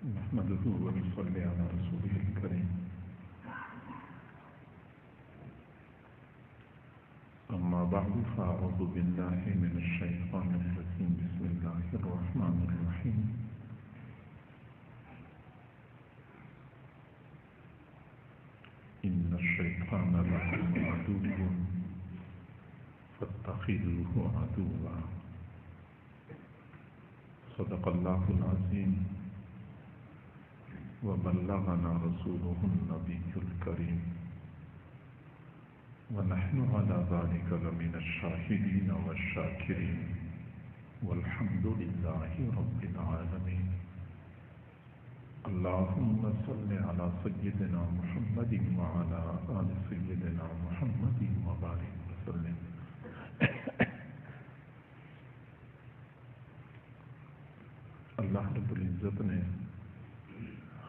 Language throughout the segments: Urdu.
نحمده ونصلي على رسوله الكريم. أما بعد فأعوذ بالله من الشيطان الرجيم. بسم الله الرحمن الرحيم. إن الشيطان لكم عدو فاتخذوه عدوا. صدق الله العظيم وبلغنا رسوله النبي الكريم ونحن على ذلك لمن الشاهدين والشاكرين والحمد لله رب العالمين. اللهم صل على سيدنا محمد وعلى آل سيدنا محمد وبارك وسلم. اللہ رب العزت نے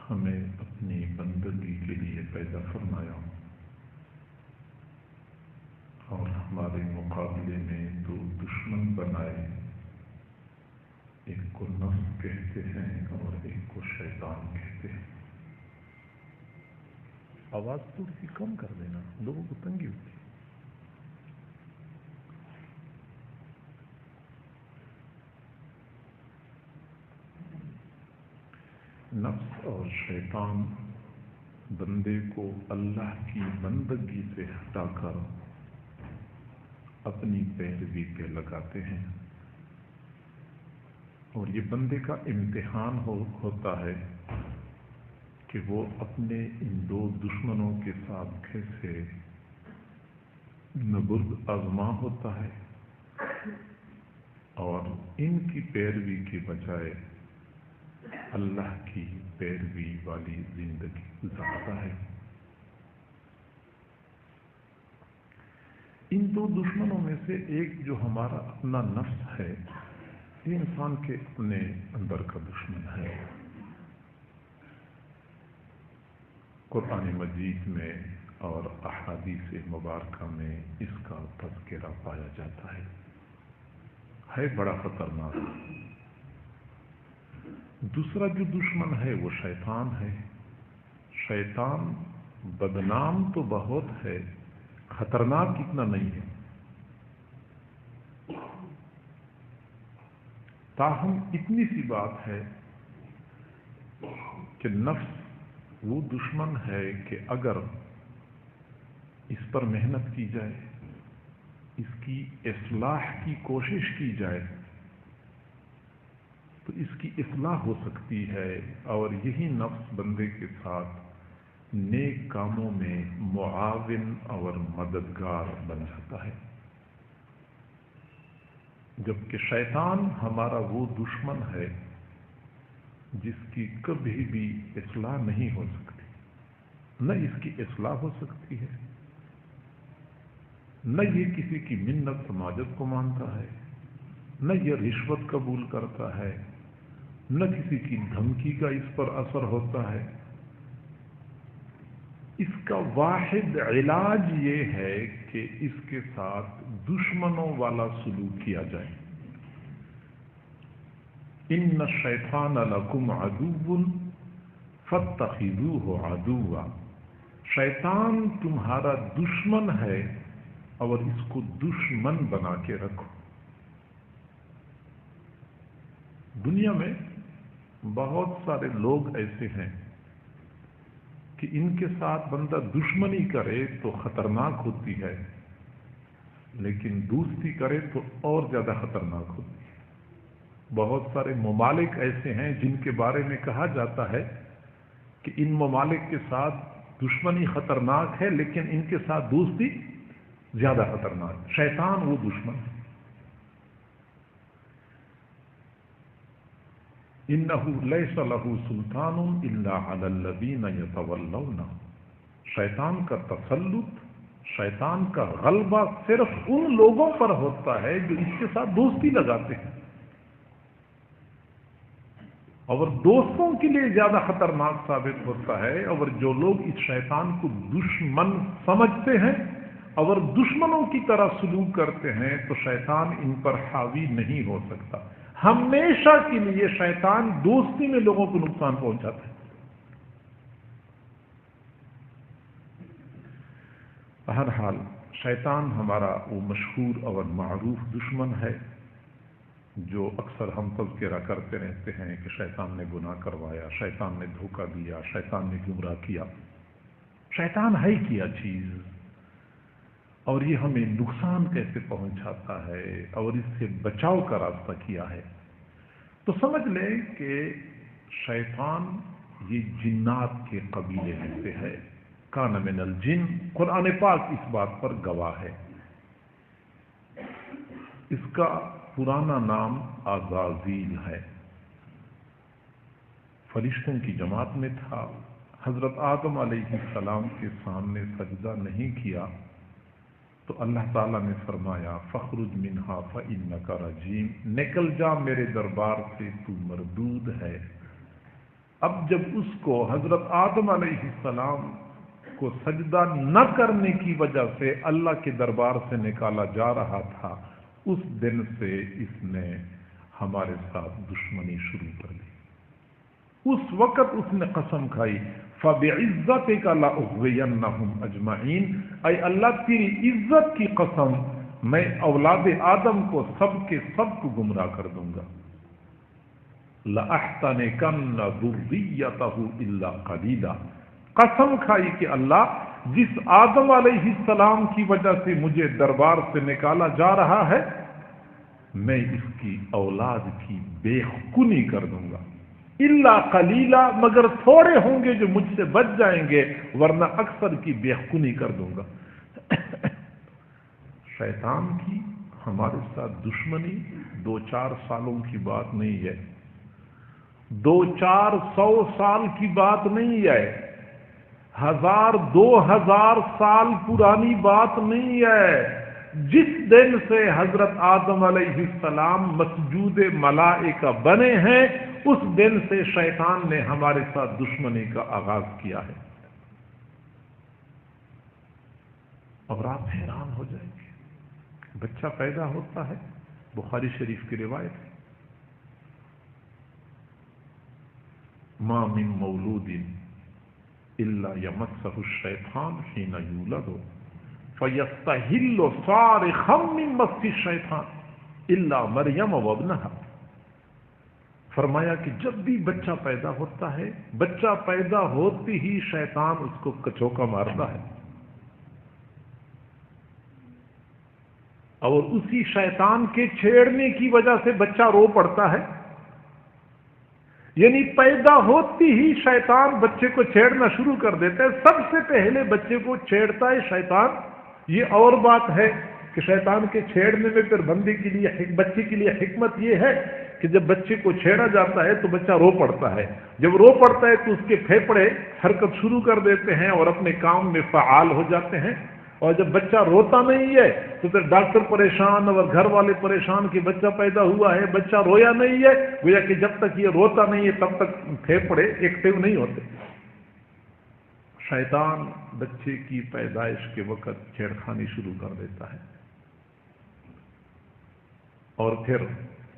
ہمیں اپنی بندگی کے لیے پیدا فرمایا اور ہمارے مقابلے میں دو دشمن بنائے، ایک کو نفس کہتے ہیں اور ایک کو شیطان کہتے ہیں. آواز تھوڑی سی کم کر دینا، لوگوں کو تنگی ہوتی ہے. نفس اور شیطان بندے کو اللہ کی بندگی سے ہٹا کر اپنی پیروی پہ لگاتے ہیں، اور یہ بندے کا امتحان ہوتا ہے کہ وہ اپنے ان دو دشمنوں کے ساتھ کیسے نبرد آزما ہوتا ہے اور ان کی پیروی کے بجائے اللہ کی پیروی والی زندگی گزارتا ہے. ان دو دشمنوں میں سے ایک جو ہمارا اپنا نفس ہے، یہ انسان کے اپنے اندر کا دشمن ہے. قرآن مجید میں اور احادیث مبارکہ میں اس کا تذکرہ پایا جاتا ہے بڑا خطرناک. دوسرا جو دشمن ہے وہ شیطان ہے. شیطان بدنام تو بہت ہے، خطرناک اتنا نہیں ہے. تاہم اتنی سی بات ہے کہ نفس وہ دشمن ہے کہ اگر اس پر محنت کی جائے، اس کی اصلاح کی کوشش کی جائے تو اس کی اصلاح ہو سکتی ہے، اور یہی نفس بندے کے ساتھ نیک کاموں میں معاون اور مددگار بن جاتا ہے. جبکہ شیطان ہمارا وہ دشمن ہے جس کی کبھی بھی اصلاح نہیں ہو سکتی. نہ اس کی اصلاح ہو سکتی ہے، نہ یہ کسی کی منت سماجت کو مانتا ہے، نہ یہ رشوت قبول کرتا ہے، نہ کسی کی دھمکی کا اس پر اثر ہوتا ہے. اس کا واحد علاج یہ ہے کہ اس کے ساتھ دشمنوں والا سلوک کیا جائے. ان الشیطان لکم عدو فاتخذوہ عدوا. شیطان تمہارا دشمن ہے اور اس کو دشمن بنا کے رکھو. دنیا میں بہت سارے لوگ ایسے ہیں کہ ان کے ساتھ بندہ دشمنی کرے تو خطرناک ہوتی ہے، لیکن دوستی کرے تو اور زیادہ خطرناک ہوتی ہے. بہت سارے ممالک ایسے ہیں جن کے بارے میں کہا جاتا ہے کہ ان ممالک کے ساتھ دشمنی خطرناک ہے لیکن ان کے ساتھ دوستی زیادہ خطرناک. شیطان وہ دشمن ہے. انہ لیس لہ سلطان الا علی الذین یتولونہ. شیطان کا تسلط، شیطان کا غلبہ صرف ان لوگوں پر ہوتا ہے جو اس کے ساتھ دوستی لگاتے ہیں، اور دوستوں کے لیے زیادہ خطرناک ثابت ہوتا ہے. اور جو لوگ اس شیطان کو دشمن سمجھتے ہیں اور دشمنوں کی طرح سلوک کرتے ہیں تو شیطان ان پر حاوی نہیں ہو سکتا. ہمیشہ کے لیے شیطان دوستی میں لوگوں کو نقصان پہنچاتا ہے۔ بہرحال شیطان ہمارا وہ مشہور اور معروف دشمن ہے جو اکثر ہم تذکرہ کرتے رہتے ہیں کہ شیطان نے گناہ کروایا، شیطان نے دھوکہ دیا، شیطان نے گمراہ کیا۔ شیطان ہے کیا چیز، اور یہ ہمیں نقصان کیسے پہنچاتا ہے اور اس سے بچاؤ کا راستہ کیا ہے؟ تو سمجھ لیں کہ شیطان یہ جنات کے قبیلے میں سے ہے، کان من الجن، قرآن پاک اس بات پر گواہ ہے۔ اس کا پرانا نام عزازیل ہے، فرشتوں کی جماعت میں تھا۔ حضرت آدم علیہ السلام کے سامنے سجدہ نہیں کیا تو اللہ تعالیٰ نے فرمایا فخرج منہا فإنک رجیم، نکل جا میرے دربار سے، تو مردود ہے۔ اب جب اس کو حضرت آدم علیہ السلام کو سجدہ نہ کرنے کی وجہ سے اللہ کے دربار سے نکالا جا رہا تھا، اس دن سے اس نے ہمارے ساتھ دشمنی شروع کر دی۔ اس وقت اس نے قسم کھائی فَبِعِزَّتِكَ لَأُغْوِيَنَّهُمْ أَجْمَعِينَ، اے اللہ تیری عزت کی قسم، میں اولاد آدم کو سب کے سب کو گمراہ کر دوں گا۔ لَأَحْتَنِكَنَّ ذُرِّيَّتَهُ إِلَّا قَلِيلًا، قسم کھائی کہ اللہ جس آدم علیہ السلام کی وجہ سے مجھے دربار سے نکالا جا رہا ہے، میں اس کی اولاد کی بے خونی کر دوں گا، الا قلیلا، مگر تھوڑے ہوں گے جو مجھ سے بچ جائیں گے، ورنہ اکثر کی بے خونی کر دوں گا۔ شیطان کی ہمارے ساتھ دشمنی 2-4 سالوں کی بات نہیں ہے، 200-400 سال کی بات نہیں ہے، 1000-2000 سال پرانی بات نہیں ہے۔ جس دن سے حضرت آدم علیہ السلام مسجود ملائکہ بنے ہیں، اس دن سے شیطان نے ہمارے ساتھ دشمنی کا آغاز کیا ہے۔ اور آپ حیران ہو جائیں گے، بچہ پیدا ہوتا ہے، بخاری شریف کی روایت ہے، ما من مولود الا یمسہ الشیطان حین یولد فیستحل صارخا من مس الشیطان الا مریم وابنہا۔ فرمایا کہ جب بھی بچہ پیدا ہوتا ہے، بچہ پیدا ہوتے ہی شیطان اس کو کچوکا مارتا ہے، اور اسی شیطان کے چھیڑنے کی وجہ سے بچہ رو پڑتا ہے۔ یعنی پیدا ہوتی ہی شیطان بچے کو چھیڑنا شروع کر دیتا ہے۔ سب سے پہلے بچے کو چھیڑتا ہے شیطان۔ یہ اور بات ہے کہ شیطان کے چھیڑنے میں پھر بچے کے لیے حکمت یہ ہے کہ جب بچے کو چھیڑا جاتا ہے تو بچہ رو پڑتا ہے، جب رو پڑتا ہے تو اس کے پھیپھڑے حرکت شروع کر دیتے ہیں اور اپنے کام میں فعال ہو جاتے ہیں، اور جب بچہ روتا نہیں ہے تو پھر ڈاکٹر پریشان اور گھر والے پریشان کہ بچہ پیدا ہوا ہے، بچہ رویا نہیں ہے، گویا کہ جب تک یہ روتا نہیں ہے تب تک پھیپھڑے ایکٹیو نہیں ہوتے۔ شیطان بچے کی پیدائش کے وقت چھیڑخانی شروع کر دیتا ہے، اور پھر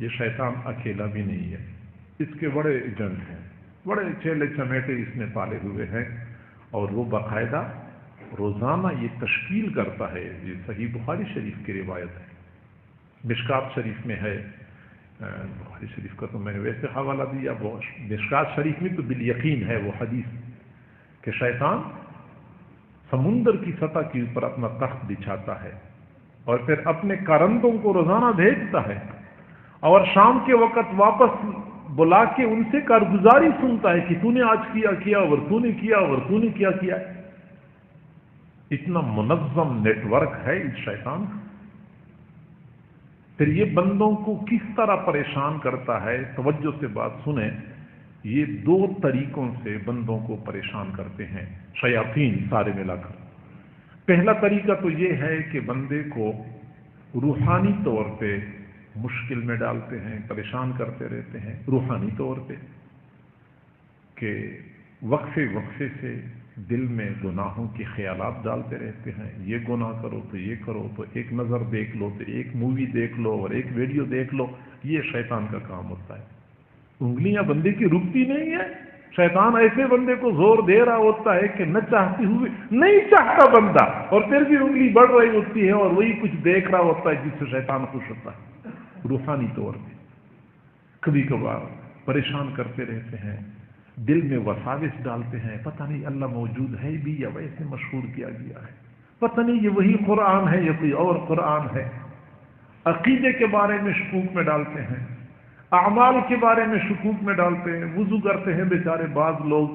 یہ شیطان اکیلا بھی نہیں ہے، اس کے بڑے ایجنٹ ہیں، بڑے چیلے چمیٹے اس نے پالے ہوئے ہیں، اور وہ باقاعدہ روزانہ یہ تشکیل کرتا ہے۔ یہ صحیح بخاری شریف کی روایت ہے، مشکات شریف میں ہے، بخاری شریف کا تو میں نے ویسے حوالہ دیا، وہ مشکات شریف میں تو بالیقین ہے وہ حدیث کہ شیطان سمندر کی سطح کے اوپر اپنا تخت بچھاتا ہے اور پھر اپنے کارندوں کو روزانہ بھیجتا ہے، اور شام کے وقت واپس بلا کے ان سے کارگزاری سنتا ہے کہ تو نے آج کیا اور تو نے کیا اور تو نے کیا۔ اتنا منظم نیٹ ورک ہے اس شیطان کا۔ پھر یہ بندوں کو کس طرح پریشان کرتا ہے، توجہ سے بات سنیں، یہ 2 طریقوں سے بندوں کو پریشان کرتے ہیں شیاطین سارے ملا کر۔ پہلا طریقہ تو یہ ہے کہ بندے کو روحانی طور پہ مشکل میں ڈالتے ہیں، پریشان کرتے رہتے ہیں روحانی طور پہ، کہ وقفے وقفے سے دل میں گناہوں کے خیالات ڈالتے رہتے ہیں، یہ گناہ کرو تو یہ کرو، تو ایک نظر دیکھ لو، تو ایک مووی دیکھ لو اور ایک ویڈیو دیکھ لو، یہ شیطان کا کام ہوتا ہے۔ انگلیاں بندے کی رکتی نہیں ہے، شیطان ایسے بندے کو زور دے رہا ہوتا ہے کہ نہ چاہتے ہوئے نہیں چاہتا بندہ، اور پھر بھی انگلی بڑھ رہی ہوتی ہے اور وہی کچھ دیکھ رہا ہوتا ہے جس سے شیطان خوش ہوتا ہے۔ روحانی طور پہ کبھی کبھار پریشان کرتے رہتے ہیں، دل میں وساوس ڈالتے ہیں، پتہ نہیں اللہ موجود ہے بھی یا ویسے مشہور کیا گیا ہے، پتہ نہیں یہ وہی قرآن ہے یا کوئی اور قرآن ہے۔ عقیدے کے بارے میں شکوک میں ڈالتے ہیں، اعمال کے بارے میں شکوک میں ڈالتے ہیں۔ وضو کرتے ہیں بیچارے بعض لوگ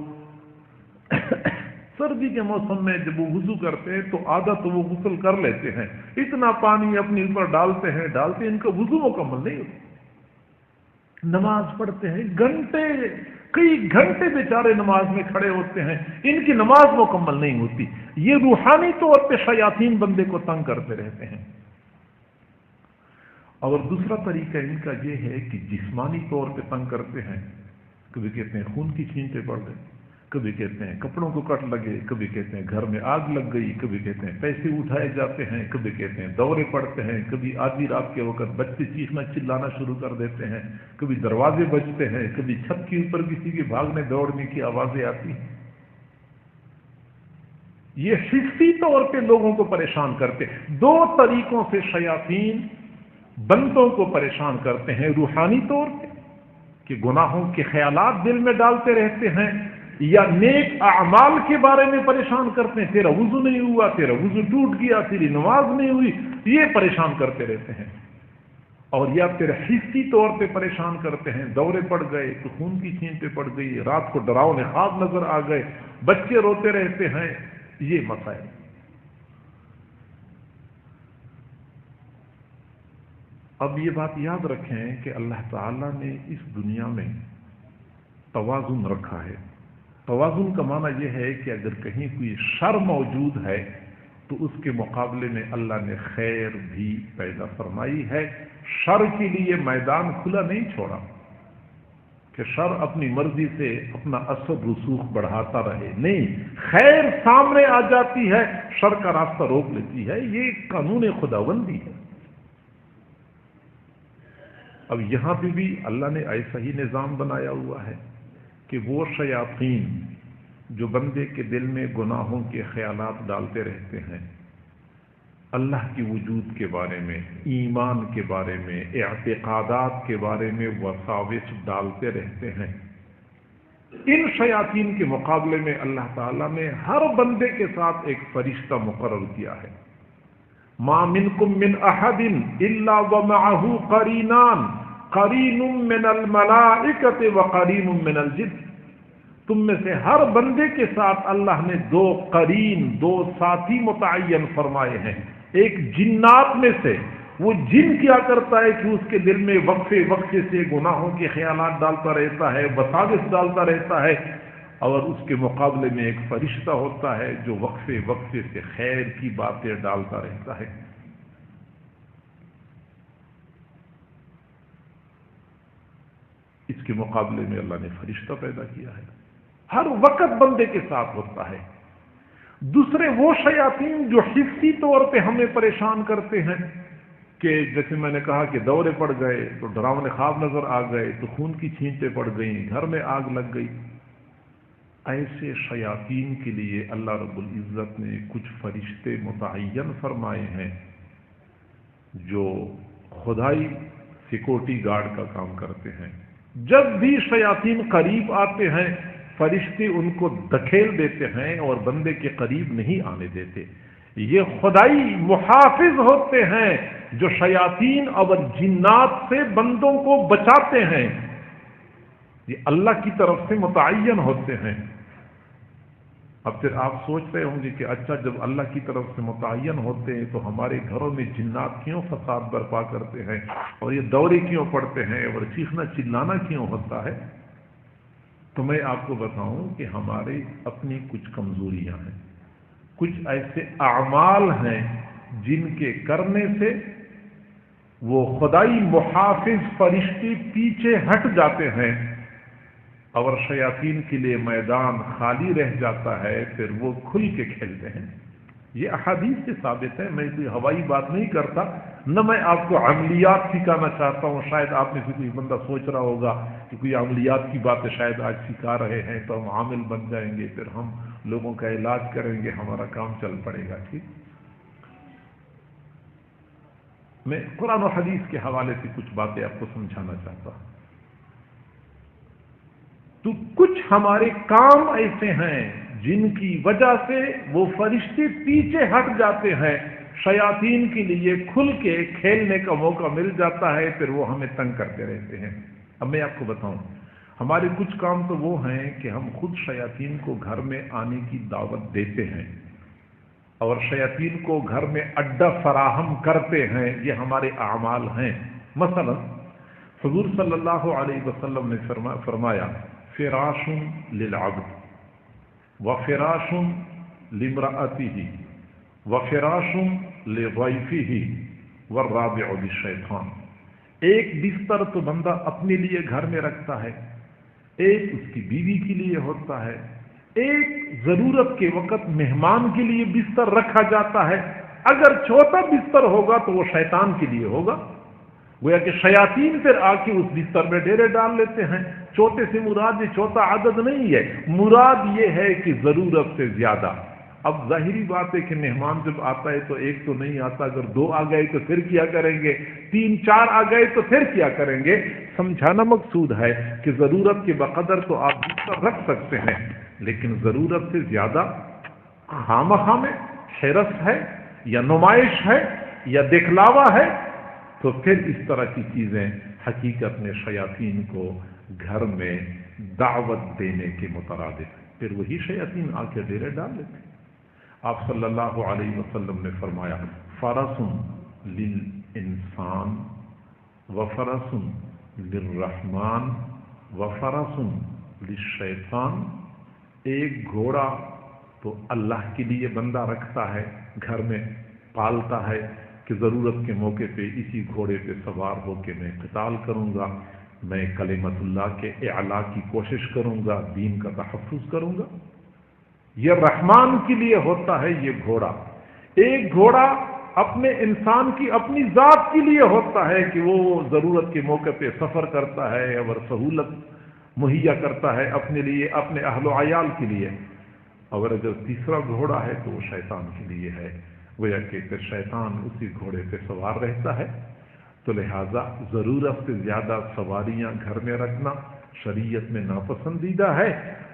سردی کے موسم میں جب وہ وضو کرتے ہیں تو آدھا تو وہ غسل کر لیتے ہیں، اتنا پانی اپنے اوپر ڈالتے ہیں ان کا وضو مکمل نہیں ہوتا۔ نماز پڑھتے ہیں گھنٹے، کئی گھنٹے بیچارے نماز میں کھڑے ہوتے ہیں، ان کی نماز مکمل نہیں ہوتی۔ یہ روحانی طور پہ شیاطین بندے کو تنگ کرتے رہتے ہیں۔ اور دوسرا طریقہ ان کا یہ ہے کہ جسمانی طور پہ تنگ کرتے ہیں، کبھی کہتے ہیں خون کی چھینٹیں پڑ گئے، کبھی کہتے ہیں کپڑوں کو کٹ لگے، کبھی کہتے ہیں گھر میں آگ لگ گئی، کبھی کہتے ہیں پیسے اٹھائے جاتے ہیں، کبھی کہتے ہیں دورے پڑتے ہیں، کبھی آدھی رات کے وقت بچے چیخنا چلانا شروع کر دیتے ہیں، کبھی دروازے بجتے ہیں، کبھی چھت کے اوپر کسی کے بھاگنے دوڑنے کی آوازیں آتی ہیں۔ یہ حسی طور پہ لوگوں کو پریشان کرتے ہیں۔ دو طریقوں سے شیاطین بندوں کو پریشان کرتے ہیں، روحانی طور پہ کہ گناہوں کے خیالات دل میں ڈالتے رہتے ہیں، یا نیک اعمال کے بارے میں پریشان کرتے ہیں، تیرا وضو نہیں ہوا، تیرا وضو ٹوٹ گیا، تیری نماز نہیں ہوئی، یہ پریشان کرتے رہتے ہیں۔ اور یا پھر حسی طور پہ پریشان کرتے ہیں، دورے پڑ گئے تو خون کی چھینٹیں پڑ گئی، رات کو ڈراؤنے خواب نظر آ گئے، بچے روتے رہتے ہیں، یہ مسائل۔ اب یہ بات یاد رکھیں کہ اللہ تعالیٰ نے اس دنیا میں توازن رکھا ہے۔ توازن کا معنی یہ ہے کہ اگر کہیں کوئی شر موجود ہے تو اس کے مقابلے میں اللہ نے خیر بھی پیدا فرمائی ہے۔ شر کے لیے میدان کھلا نہیں چھوڑا کہ شر اپنی مرضی سے اپنا اثر رسوخ بڑھاتا رہے، نہیں، خیر سامنے آ جاتی ہے، شر کا راستہ روک لیتی ہے، یہ قانون خداوندی ہے۔ اب یہاں پہ بھی اللہ نے ایسا ہی نظام بنایا ہوا ہے کہ وہ شیاطین جو بندے کے دل میں گناہوں کے خیالات ڈالتے رہتے ہیں، اللہ کی وجود کے بارے میں، ایمان کے بارے میں، اعتقادات کے بارے میں وساوس ڈالتے رہتے ہیں، ان شیاطین کے مقابلے میں اللہ تعالیٰ نے ہر بندے کے ساتھ ایک فرشتہ مقرر کیا ہے۔ ما منکم من احد الا ومعه قرینان، قرین من الملائکۃ وقرین من الجن۔ تم میں سے ہر بندے کے ساتھ اللہ نے دو قرین، دو ساتھی متعین فرمائے ہیں۔ ایک جنات میں سے، وہ جن کیا کرتا ہے کہ اس کے دل میں وقفے وقفے سے گناہوں کے خیالات ڈالتا رہتا ہے، وساوس ڈالتا رہتا ہے، اور اس کے مقابلے میں ایک فرشتہ ہوتا ہے جو وقفے وقفے سے خیر کی باتیں ڈالتا رہتا ہے۔ اس کے مقابلے میں اللہ نے فرشتہ پیدا کیا ہے، ہر وقت بندے کے ساتھ ہوتا ہے۔ دوسرے وہ شیاطین جو حسی طور پہ ہمیں پریشان کرتے ہیں، کہ جیسے میں نے کہا کہ دورے پڑ گئے تو ڈراؤنے خواب نظر آ گئے، تو خون کی چھینٹیں پڑ گئیں، گھر میں آگ لگ گئی۔ ایسے شیاطین کے لیے اللہ رب العزت نے کچھ فرشتے متعین فرمائے ہیں جو خدائی سیکورٹی گارڈ کا کام کرتے ہیں۔ جب بھی شیاطین قریب آتے ہیں، فرشتے ان کو دھکیل دیتے ہیں اور بندے کے قریب نہیں آنے دیتے۔ یہ خدائی محافظ ہوتے ہیں جو شیاطین اور جنات سے بندوں کو بچاتے ہیں، یہ اللہ کی طرف سے متعین ہوتے ہیں۔ اب پھر آپ سوچ رہے ہوں گے کہ اچھا، جب اللہ کی طرف سے متعین ہوتے ہیں تو ہمارے گھروں میں جنات کیوں فساد برپا کرتے ہیں، اور یہ دورے کیوں پڑتے ہیں، اور چیخنا چلانا کیوں ہوتا ہے؟ تو میں آپ کو بتاؤں کہ ہمارے اپنی کچھ کمزوریاں ہیں، کچھ ایسے اعمال ہیں جن کے کرنے سے وہ خدائی محافظ فرشتے پیچھے ہٹ جاتے ہیں اور شیاطین کے لیے میدان خالی رہ جاتا ہے پھر وہ کھل کے کھیلتے ہیں۔ یہ احادیث سے ثابت ہے، میں کوئی ہوائی بات نہیں کرتا، نہ میں آپ کو عملیات سکھانا چاہتا ہوں۔ شاید آپ میں سے کوئی بندہ سوچ رہا ہوگا کہ کوئی عملیات کی باتیں شاید آج سکھا رہے ہیں تو ہم عامل بن جائیں گے، پھر ہم لوگوں کا علاج کریں گے، ہمارا کام چل پڑے گا۔ ٹھیک، میں قرآن و حدیث کے حوالے سے کچھ باتیں آپ کو سمجھانا چاہتا ہوں۔ تو کچھ ہمارے کام ایسے ہیں جن کی وجہ سے وہ فرشتے پیچھے ہٹ جاتے ہیں، شیاطین کے لیے کھل کے کھیلنے کا موقع مل جاتا ہے، پھر وہ ہمیں تنگ کرتے رہتے ہیں۔ اب میں آپ کو بتاؤں، ہمارے کچھ کام تو وہ ہیں کہ ہم خود شیاطین کو گھر میں آنے کی دعوت دیتے ہیں اور شیاطین کو گھر میں اڈا فراہم کرتے ہیں، یہ ہمارے اعمال ہیں۔ مثلا حضور صلی اللہ علیہ وسلم نے فرمایا فراش للعبد وفراش لامرأته وفراش لضيفه والرابع للشیطان۔ ایک بستر تو بندہ اپنے لیے گھر میں رکھتا ہے، ایک اس کی بیوی کے لیے ہوتا ہے، ایک ضرورت کے وقت مہمان کے لیے بستر رکھا جاتا ہے۔ اگر چھوٹا بستر ہوگا تو وہ شیطان کے لیے ہوگا، گویا کہ شیاطین پھر آ کے اس بستر میں ڈیرے ڈال لیتے ہیں۔ چھوٹے سے مراد یہ چھوٹا عدد نہیں ہے، مراد یہ ہے کہ ضرورت سے زیادہ۔ اب ظاہری بات ہے کہ مہمان جب آتا ہے تو ایک تو نہیں آتا، اگر دو آ گئے تو پھر کیا کریں گے، تین چار آ گئے تو پھر کیا کریں گے۔ سمجھانا مقصود ہے کہ ضرورت کے بقدر تو آپ بستر رکھ سکتے ہیں، لیکن ضرورت سے زیادہ خامخواہ میں حرص ہے یا نمائش ہے یا دکھلاوا ہے تو پھر اس طرح کی چیزیں حقیقت میں شیاطین کو گھر میں دعوت دینے کے مترادف ہیں، پھر وہی شیاطین آ کے ڈیرے ڈال لیتے ہیں۔ آپ صلی اللہ علیہ وسلم نے فرمایا فرس للانسان وفرس للرحمن وفرس للشیطان۔ ایک گھوڑا تو اللہ کے لیے بندہ رکھتا ہے، گھر میں پالتا ہے کہ ضرورت کے موقع پہ اسی گھوڑے پہ سوار ہو کے میں قتال کروں گا، میں کلمت اللہ کے اعلاء کی کوشش کروں گا، دین کا تحفظ کروں گا۔ یہ رحمان کے لیے ہوتا ہے یہ گھوڑا۔ ایک گھوڑا اپنے انسان کی اپنی ذات کے لیے ہوتا ہے کہ وہ ضرورت کے موقع پہ سفر کرتا ہے اور سہولت مہیا کرتا ہے اپنے لیے، اپنے اہل و عیال کے لیے۔ اور اگر تیسرا گھوڑا ہے تو وہ شیطان کے لیے ہے، گویا کہ پھر شیطان اسی گھوڑے پہ سوار رہتا ہے۔ تو لہذا ضرورت سے زیادہ سواریاں گھر میں رکھنا شریعت میں ناپسندیدہ ہے۔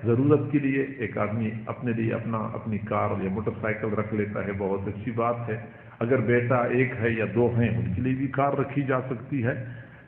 ضرورت کے لیے ایک آدمی اپنے لیے اپنی کار یا موٹر سائیکل رکھ لیتا ہے، بہت اچھی بات ہے۔ اگر بیٹا ایک ہے یا دو ہیں ان کے لیے بھی کار رکھی جا سکتی ہے،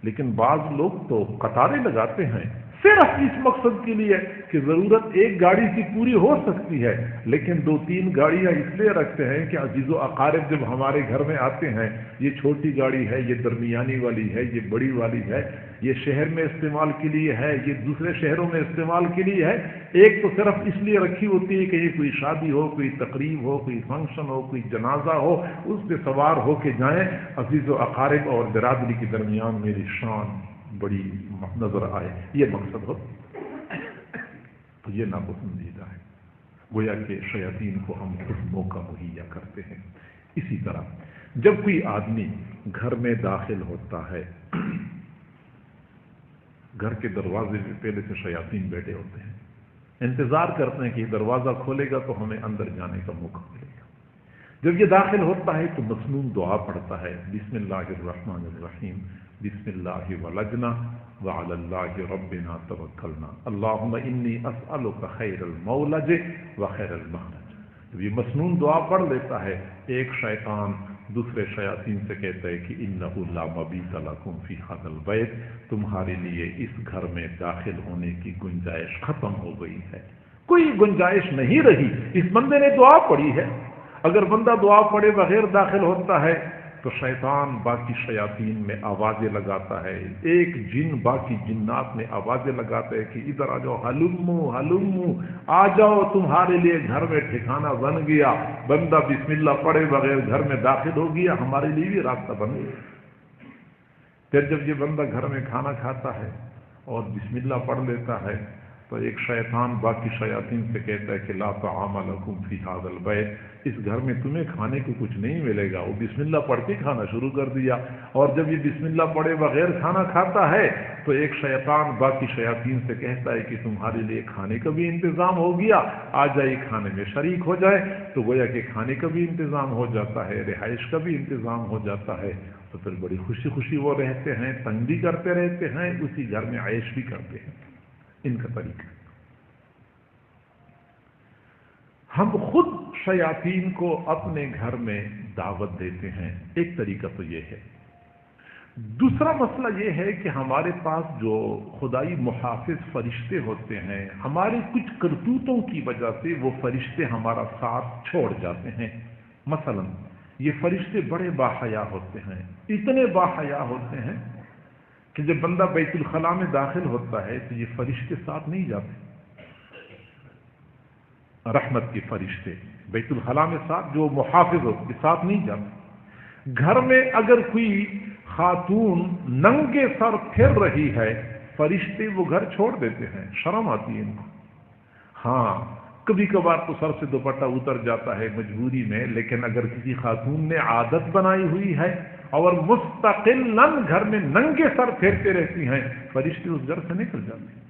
لیکن بعض لوگ تو قطاریں لگاتے ہیں صرف اس مقصد کے لیے کہ ضرورت ایک گاڑی کی پوری ہو سکتی ہے، لیکن دو تین گاڑیاں اس لیے رکھتے ہیں کہ عزیز و اقارب جب ہمارے گھر میں آتے ہیں، یہ چھوٹی گاڑی ہے، یہ درمیانی والی ہے، یہ بڑی والی ہے، یہ شہر میں استعمال کے لیے ہے، یہ دوسرے شہروں میں استعمال کے لیے ہے۔ ایک تو صرف اس لیے رکھی ہوتی ہے کہ یہ کوئی شادی ہو، کوئی تقریب ہو، کوئی فنکشن ہو، کوئی جنازہ ہو، اس پہ سوار ہو کے جائیں، عزیز و اقارب اور برادری کے درمیان میری شان بڑی نظر آئے، یہ مقصد ہو تو یہ ناپسندیدہ ہے۔ گویا کہ شیاطین کو ہم خود موقع مہیا کرتے ہیں۔ اسی طرح جب کوئی آدمی گھر میں داخل ہوتا ہے، گھر کے دروازے پہ پہلے سے شیاطین بیٹھے ہوتے ہیں، انتظار کرتے ہیں کہ یہ دروازہ کھولے گا تو ہمیں اندر جانے کا موقع ملے گا۔ جب یہ داخل ہوتا ہے تو مسنون دعا پڑھتا ہے، بسم اللہ الرحمن الرحیم، بسم اللہ ولجنا وعلی اللہ ربنا توکلنا اللہم انی اسألک خیر المولج وخیر المخرج۔ جب یہ مسنون دعا پڑھ لیتا ہے، ایک شیطان دوسرے شیاطین سے کہتا ہے کہ انہ لا مبیت لکم فی ھذا البیت، تمہارے لیے اس گھر میں داخل ہونے کی گنجائش ختم ہو گئی ہے، کوئی گنجائش نہیں رہی۔ اس بندے نے دعا پڑھی ہے، اگر بندہ دعا پڑھے بغیر داخل ہوتا ہے تو شیطان باقی شیاطین میں آوازیں لگاتا ہے، ایک جن باقی جنات میں آوازیں لگاتا ہے کہ ادھر آ جاؤ، ہلمو ہلمو، آ جاؤ، تمہارے لیے گھر میں ٹھکانہ بن گیا۔ بندہ بسم اللہ پڑھے بغیر گھر میں داخل ہو گیا، ہمارے لیے بھی راستہ بن گیا۔ پھر جب یہ بندہ گھر میں کھانا کھاتا ہے اور بسم اللہ پڑھ لیتا ہے تو تو ایک شیطان باقی شیاطین سے کہتا ہے کہ لا طعام لکم فی ھذا البیت، اس گھر میں تمہیں کھانے کو کچھ نہیں ملے گا۔ وہ بسم اللہ پڑھ کے کھانا شروع کر دیا، اور جب یہ بسم اللہ پڑھے بغیر کھانا کھاتا ہے تو ایک شیطان باقی شیاطین سے کہتا ہے کہ تمہارے لیے کھانے کا بھی انتظام ہو گیا، آ جائے کھانے میں شریک ہو جائے۔ تو گویا کہ کھانے کا بھی انتظام ہو جاتا ہے، رہائش کا بھی انتظام ہو جاتا ہے، تو پھر بڑی خوشی خوشی وہ رہتے ہیں، تنگ بھی کرتے رہتے ہیں، اسی گھر میں عیش بھی کرتے ہیں۔ ان کا طریقہ ہم خود شیاطین کو اپنے گھر میں دعوت دیتے ہیں، ایک طریقہ تو یہ ہے۔ دوسرا مسئلہ یہ ہے کہ ہمارے پاس جو خدائی محافظ فرشتے ہوتے ہیں، ہمارے کچھ کرتوتوں کی وجہ سے وہ فرشتے ہمارا ساتھ چھوڑ جاتے ہیں۔ مثلا یہ فرشتے بڑے باحیا ہوتے ہیں، اتنے باحیا ہوتے ہیں کہ جب بندہ بیت الخلاء میں داخل ہوتا ہے تو یہ فرشتے ساتھ نہیں جاتے، رحمت کے فرشتے بیت الخلاء میں ساتھ جو محافظ ہوتے ہیں ساتھ نہیں جاتے۔ گھر میں اگر کوئی خاتون ننگے سر پھر رہی ہے، فرشتے وہ گھر چھوڑ دیتے ہیں، شرم آتی ہے ان کو۔ ہاں کبھی کبھار تو سر سے دوپٹہ اتر جاتا ہے مجبوری میں، لیکن اگر کسی خاتون نے عادت بنائی ہوئی ہے اور مستقلاً گھر میں ننگے سر پھیرتے رہتی ہیں، فرشتے اس گھر سے نکل جاتے ہیں۔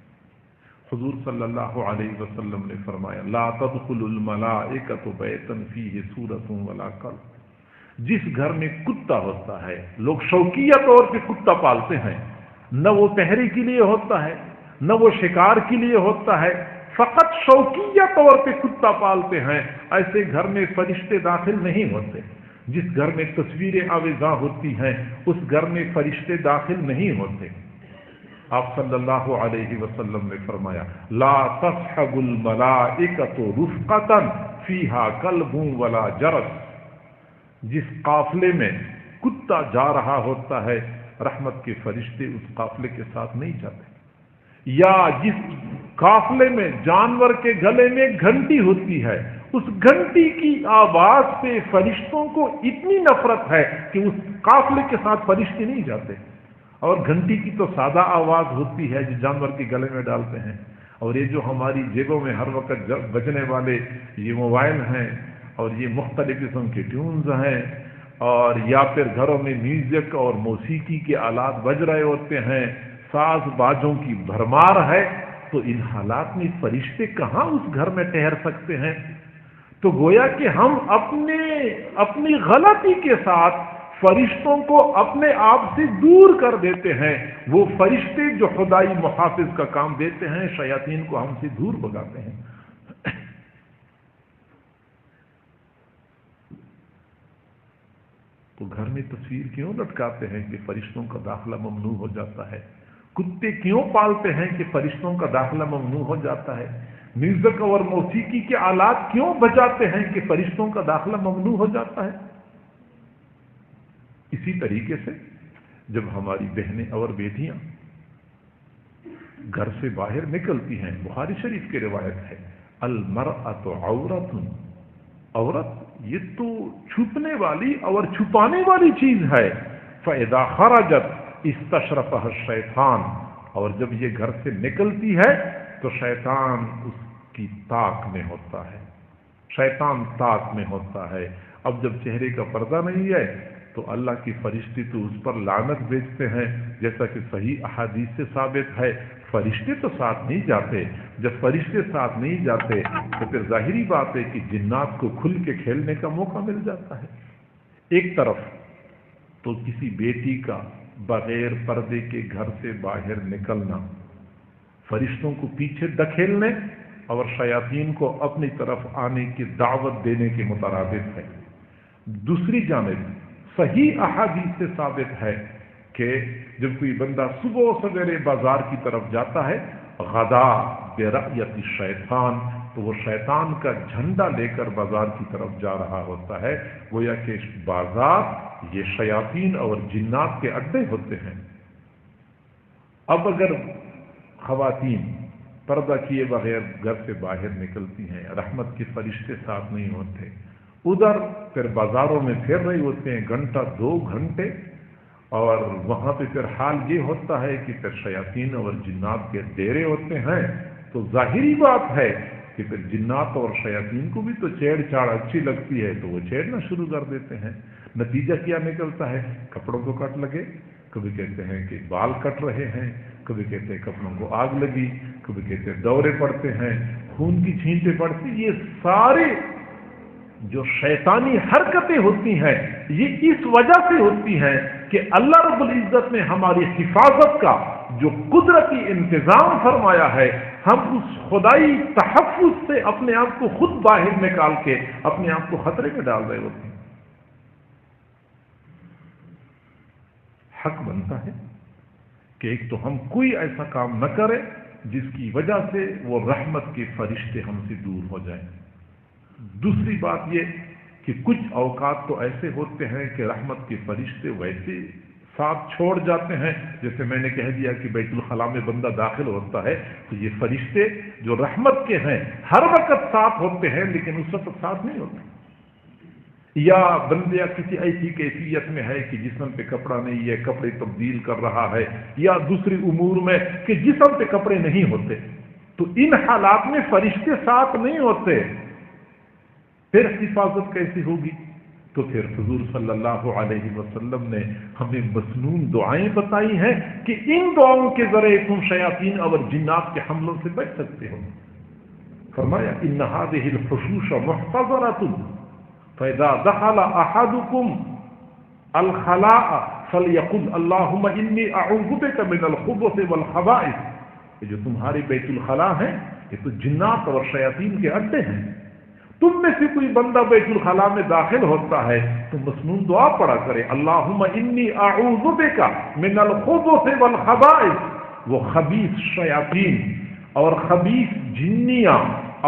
حضور صلی اللہ علیہ وسلم نے فرمایا لا تدخل الملائکۃ بیتا فیہ سورۃ ولا کلب، جس گھر میں کتا ہوتا ہے، لوگ شوقیہ طور پہ کتا پالتے ہیں، نہ وہ پہرے کے لیے ہوتا ہے نہ وہ شکار کے لیے ہوتا ہے، فقط شوقیہ طور پہ کتا پالتے ہیں، ایسے گھر میں فرشتے داخل نہیں ہوتے۔ جس گھر میں تصویریں آویزاں ہوتی ہیں اس گھر میں فرشتے داخل نہیں ہوتے۔ آپ صلی اللہ علیہ وسلم نے فرمایا لا تصحب الملائکۃ رفقۃ فیہا کلب ولا جرس، جس قافلے میں کتا جا رہا ہوتا ہے رحمت کے فرشتے اس قافلے کے ساتھ نہیں جاتے، یا جس قافلے میں جانور کے گلے میں گھنٹی ہوتی ہے، اس گھنٹی کی آواز سے فرشتوں کو اتنی نفرت ہے کہ اس قافلے کے ساتھ فرشتے نہیں جاتے۔ اور گھنٹی کی تو سادہ آواز ہوتی ہے جو جانور کے گلے میں ڈالتے ہیں، اور یہ جو ہماری جیبوں میں ہر وقت بجنے والے یہ موبائل ہیں اور یہ مختلف قسم کے ٹیونز ہیں، اور یا پھر گھروں میں میوزک اور موسیقی کے آلات بج رہے ہوتے ہیں، ساز باجوں کی بھرمار ہے، تو ان حالات میں فرشتے کہاں اس گھر میں ٹھہر سکتے ہیں؟ تو گویا کہ ہم اپنی غلطی کے ساتھ فرشتوں کو اپنے آپ سے دور کر دیتے ہیں۔ وہ فرشتے جو خدائی محافظ کا کام دیتے ہیں، شیاطین کو ہم سے دور بھگاتے ہیں۔ تو گھر میں تصویر کیوں لٹکاتے ہیں کہ فرشتوں کا داخلہ ممنوع ہو جاتا ہے؟ کتے کیوں پالتے ہیں کہ فرشتوں کا داخلہ ممنوع ہو جاتا ہے؟ میوزک اور موسیقی کے آلات کیوں بجاتے ہیں کہ فرشتوں کا داخلہ ممنوع ہو جاتا ہے؟ اسی طریقے سے جب ہماری بہنیں اور بیٹیاں گھر سے باہر نکلتی ہیں، بخاری شریف کی روایت ہے المرأۃ عورۃ، عورت یہ تو چھپنے والی اور چھپانے والی چیز ہے، فإذا خرجت استشرفها الشیطان، اور جب یہ گھر سے نکلتی ہے تو شیطان اس کی طاق میں ہوتا ہے، شیطان طاق میں ہوتا ہے۔ اب جب چہرے کا پردہ نہیں ہے تو اللہ کی فرشتے تو اس پر لعنت بھیجتے ہیں، جیسا کہ صحیح احادیث سے ثابت ہے۔ فرشتے تو ساتھ نہیں جاتے، جب فرشتے ساتھ نہیں جاتے تو پھر ظاہری بات ہے کہ جنات کو کھل کے کھیلنے کا موقع مل جاتا ہے۔ ایک طرف تو کسی بیٹی کا بغیر پردے کے گھر سے باہر نکلنا فرشتوں کو پیچھے دھکیلنے اور شیاطین کو اپنی طرف آنے کی دعوت دینے کے مترادف ہے۔ دوسری جانب صحیح احادیث سے ثابت ہے کہ جب کوئی بندہ صبح سویرے بازار کی طرف جاتا ہے غدا برأیت الشیطان، تو وہ شیطان کا جھنڈا لے کر بازار کی طرف جا رہا ہوتا ہے، گویا کہ بازار یہ شیاطین اور جنات کے اڈے ہوتے ہیں۔ اب اگر خواتین پردہ کیے بغیر گھر سے باہر نکلتی ہیں، رحمت کے فرشتے ساتھ نہیں ہوتے، ادھر پھر بازاروں میں پھر رہے ہوتے ہیں گھنٹہ 2 گھنٹے، اور وہاں پہ پھر حال یہ ہوتا ہے کہ پھر شیاطین اور جنات کے ڈیرے ہوتے ہیں، تو ظاہری بات ہے کہ پھر جنات اور شیاطین کو بھی تو چھیڑ چھاڑ اچھی لگتی ہے تو وہ چھیڑنا شروع کر دیتے ہیں. نتیجہ کیا نکلتا ہے؟ کپڑوں کو کٹ لگے، کبھی کہتے ہیں کہ بال کٹ رہے ہیں، کبھی کہتے ہیں کپڑوں کو آگ لگی، کبھی کہتے ہیں دورے پڑتے ہیں، خون کی چھینٹیں پڑتی. یہ سارے جو شیطانی حرکتیں ہوتی ہیں یہ اس وجہ سے ہوتی ہیں کہ اللہ رب العزت نے ہماری حفاظت کا جو قدرتی انتظام فرمایا ہے، ہم اس خدائی تحفظ سے اپنے آپ کو خود باہر نکال کے اپنے آپ کو خطرے میں ڈال رہے ہوتے ہیں. حق بنتا ہے کہ ایک تو ہم کوئی ایسا کام نہ کریں جس کی وجہ سے وہ رحمت کے فرشتے ہم سے دور ہو جائیں. دوسری بات یہ کہ کچھ اوقات تو ایسے ہوتے ہیں کہ رحمت کے فرشتے ویسے ساتھ چھوڑ جاتے ہیں. جیسے میں نے کہہ دیا کہ بیت الخلاء میں بندہ داخل ہوتا ہے تو یہ فرشتے جو رحمت کے ہیں ہر وقت ساتھ ہوتے ہیں لیکن اس وقت ساتھ نہیں ہوتے. یا بندہ کسی ایسی کیفیت میں ہے کہ جسم پہ کپڑا نہیں ہے، کپڑے تبدیل کر رہا ہے، یا دوسری امور میں کہ جسم پہ کپڑے نہیں ہوتے، تو ان حالات میں فرشتے ساتھ نہیں ہوتے. پھر حفاظت کیسی ہوگی؟ تو پھر حضور صلی اللہ علیہ وسلم نے ہمیں مسنون دعائیں بتائی ہیں کہ ان دعاؤں کے ذریعے تم شیاطین اور جنات کے حملوں سے بچ سکتے ہو. فرمایا ان هذه الحشوش محتضرۃ فاذا دخل احدكم الخلاء فليقل اللهم انی اعوذ بک من الخبث والخبائث. یہ جو تمہارے بیت الخلاء ہیں یہ تو جنات اور شیاطین کے اڈے ہیں. تم میں سے کوئی بندہ بیت الخلاء میں داخل ہوتا ہے تو مسنون دعا پڑھا کرے اللہم انی اعوذ بک من الخبث والخبائث. وہ خبیث شیاطین اور خبیث جنیاں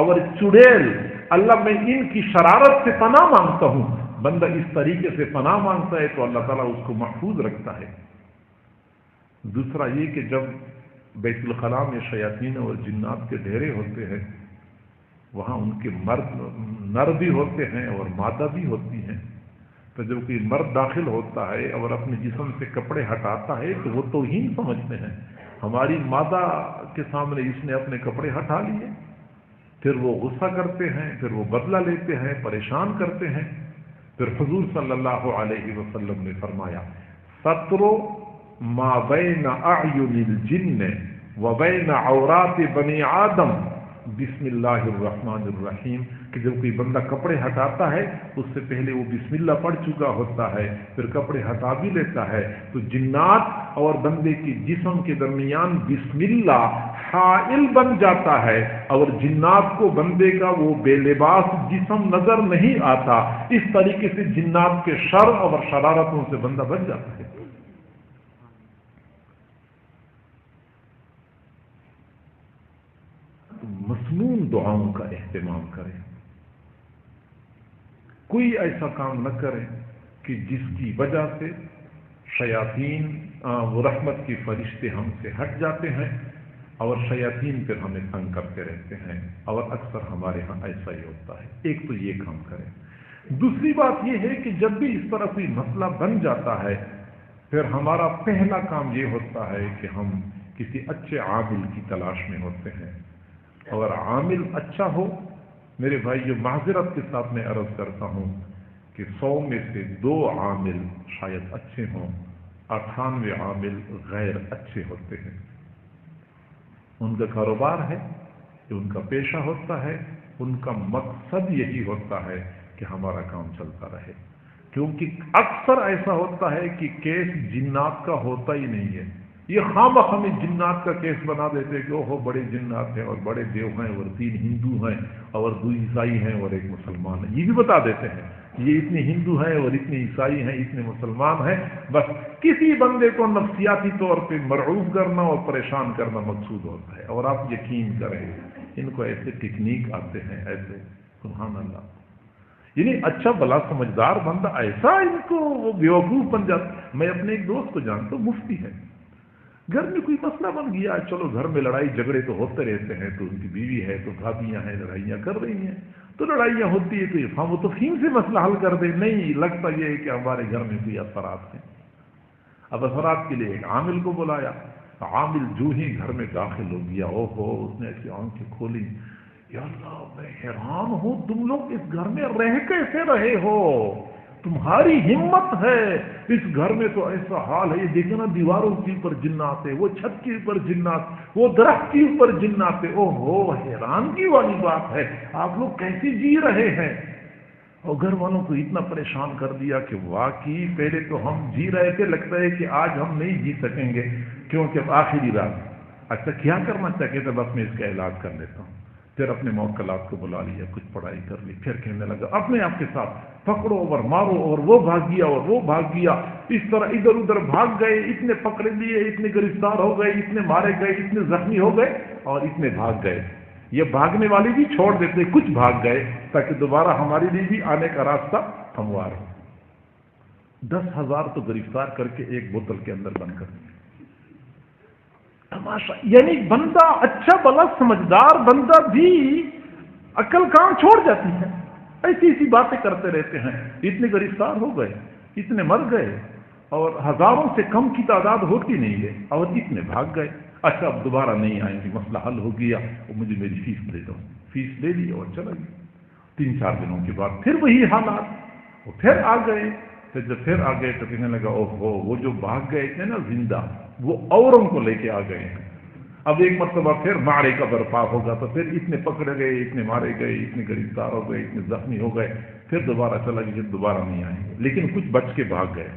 اور چڑیل، اللہ میں ان کی شرارت سے پناہ مانگتا ہوں. بندہ اس طریقے سے پناہ مانگتا ہے تو اللہ تعالیٰ اس کو محفوظ رکھتا ہے. دوسرا یہ کہ جب بیت الخلاء میں شیاطین اور جنات کے ڈھیرے ہوتے ہیں وہاں ان کے مرد نر بھی ہوتے ہیں اور مادہ بھی ہوتی ہیں. تو جب کوئی مرد داخل ہوتا ہے اور اپنے جسم سے کپڑے ہٹاتا ہے تو وہ توہین سمجھتے ہیں، ہماری مادہ کے سامنے اس نے اپنے کپڑے ہٹا لیے. پھر وہ غصہ کرتے ہیں، پھر وہ بدلہ لیتے ہیں، پریشان کرتے ہیں. پھر حضور صلی اللہ علیہ وسلم نے فرمایا ستر ما بین اعین الجن و بین عورات بنی آدم بسم اللہ الرحمن الرحیم. کہ جب کوئی بندہ کپڑے ہٹاتا ہے اس سے پہلے وہ بسم اللہ پڑھ چکا ہوتا ہے، پھر کپڑے ہٹا بھی لیتا ہے تو جنات اور بندے کے جسم کے درمیان بسم اللہ حائل بن جاتا ہے اور جنات کو بندے کا وہ بے لباس جسم نظر نہیں آتا. اس طریقے سے جنات کے شر اور شرارتوں سے بندہ بچ جاتا ہے. مسنون دعاؤں کا اہتمام کریں. کوئی ایسا کام نہ کریں کہ جس کی وجہ سے شیاطین وہ رحمت کے فرشتے ہم سے ہٹ جاتے ہیں اور شیاطین پھر ہمیں تنگ کرتے رہتے ہیں، اور اکثر ہمارے ہاں ایسا ہی ہوتا ہے. ایک تو یہ کام کریں. دوسری بات یہ ہے کہ جب بھی اس طرح کوئی مسئلہ بن جاتا ہے پھر ہمارا پہلا کام یہ ہوتا ہے کہ ہم کسی اچھے عامل کی تلاش میں ہوتے ہیں. اگر عامل اچھا ہو، میرے بھائی جو معذرت کے ساتھ میں عرض کرتا ہوں کہ 100 میں سے 2 عامل شاید اچھے ہوں، 98 عامل غیر اچھے ہوتے ہیں. ان کا کاروبار ہے، ان کا پیشہ ہوتا ہے، ان کا مقصد یہی ہوتا ہے کہ ہمارا کام چلتا رہے. کیونکہ اکثر ایسا ہوتا ہے کہ کیس جنات کا ہوتا ہی نہیں ہے. یہ خواہ ہمیں جنات کا کیس بنا دیتے کہ وہ بڑے جنات ہیں اور بڑے دیو ہیں اور 3 ہندو ہیں اور 2 عیسائی ہیں اور 1 مسلمان ہے. یہ بھی بتا دیتے ہیں یہ اتنے ہندو ہیں اور اتنے عیسائی ہیں، اتنے مسلمان ہیں. بس کسی بندے کو نفسیاتی طور پہ مرعوب کرنا اور پریشان کرنا مقصود ہوتا ہے. اور آپ یقین کریں ان کو ایسے ٹیکنیک آتے ہیں، ایسے سبحان اللہ، یعنی اچھا بلا سمجھدار بندہ ایسا ان کو وہ بیوقوف بن جاتا. میں اپنے ایک دوست کو جانتا ہوں، مفتی ہے. گھر میں کوئی مسئلہ بن گیا، چلو گھر میں لڑائی جھگڑے تو ہوتے رہتے ہیں، تو ان کی بیوی ہے تو بھابیاں ہیں لڑائیاں کر رہی ہیں، تو لڑائیاں ہوتی ہے تو یہ وہ تو فہم سے مسئلہ حل کر دے. نہیں، لگتا یہ ہے کہ ہمارے گھر میں کوئی اثرات ہیں. اب اثرات کے لیے ایک عامل کو بلایا. عامل جو ہی گھر میں داخل ہو گیا، او ہو، اس نے ایسی آنکھیں کھولی، یا اللہ میں حیران ہوں تم لوگ اس گھر میں رہ کیسے رہے ہو، تمہاری ہمت ہے، اس گھر میں تو ایسا حال ہے، یہ دیکھنا دیواروں کے اوپر جنات ہے، وہ چھت کے اوپر جنات، وہ درخت کے اوپر جنات ہے، او ہو حیرانگی والی بات ہے، آپ لوگ کیسے جی رہے ہیں؟ اور گھر والوں کو اتنا پریشان کر دیا کہ واقعی پہلے تو ہم جی رہے تھے، لگتا ہے کہ آج ہم نہیں جی سکیں گے کیونکہ اب آخری رات، اچھا کیا کرنا چاہیے تھا، بس میں اس کا علاج کر لیتا ہوں۔ پھر اپنے موکلات کو بلا لیا، کچھ پڑھائی کر لی، پھر کہنے لگا اپنے آپ کے ساتھ پکڑو اور مارو، اور وہ بھاگ گیا اور وہ بھاگ گیا، اس طرح ادھر ادھر بھاگ گئے، اتنے پکڑے لیے، اتنے گرفتار ہو گئے، اتنے مارے گئے، اتنے زخمی ہو گئے اور اتنے بھاگ گئے۔ یہ بھاگنے والی بھی چھوڑ دیتے، کچھ بھاگ گئے تاکہ دوبارہ ہمارے لیے بھی آنے کا راستہ ہموار ہو۔ 10,000 تو گرفتار کر کے ایک بوتل کے اندر بند کر دیا۔ تماشا، یعنی بندہ اچھا بلا سمجھدار بندہ بھی عقل کام چھوڑ جاتی ہے، ایسی ایسی باتیں کرتے رہتے ہیں، اتنے گرفتار ہو گئے، اتنے مر گئے، اور ہزاروں سے کم کی تعداد ہوتی نہیں ہے، اور اتنے بھاگ گئے، اچھا اب دوبارہ نہیں آئیں گے، مسئلہ حل ہو گیا، اور مجھے میری فیس دے دو، فیس لے لی اور چلا گیا۔ 3-4 دنوں کے بعد پھر وہی حالات، وہ پھر آ گئے، پھر جب پھر آ گئے تو کہنے لگا او ہو، وہ جو بھاگ گئے تھے نا زندہ، وہ اوروں کو لے کے آ گئے ہیں، اب ایک مرتبہ پھر مارے کا برپا ہوگا، تو پھر اتنے پکڑے گئے، اتنے مارے گئے، اتنے گرفتار ہو گئے، اتنے زخمی ہو گئے، پھر دوبارہ چلا گیا، دوبارہ نہیں آئیں گے، لیکن کچھ بچ کے بھاگ گئے۔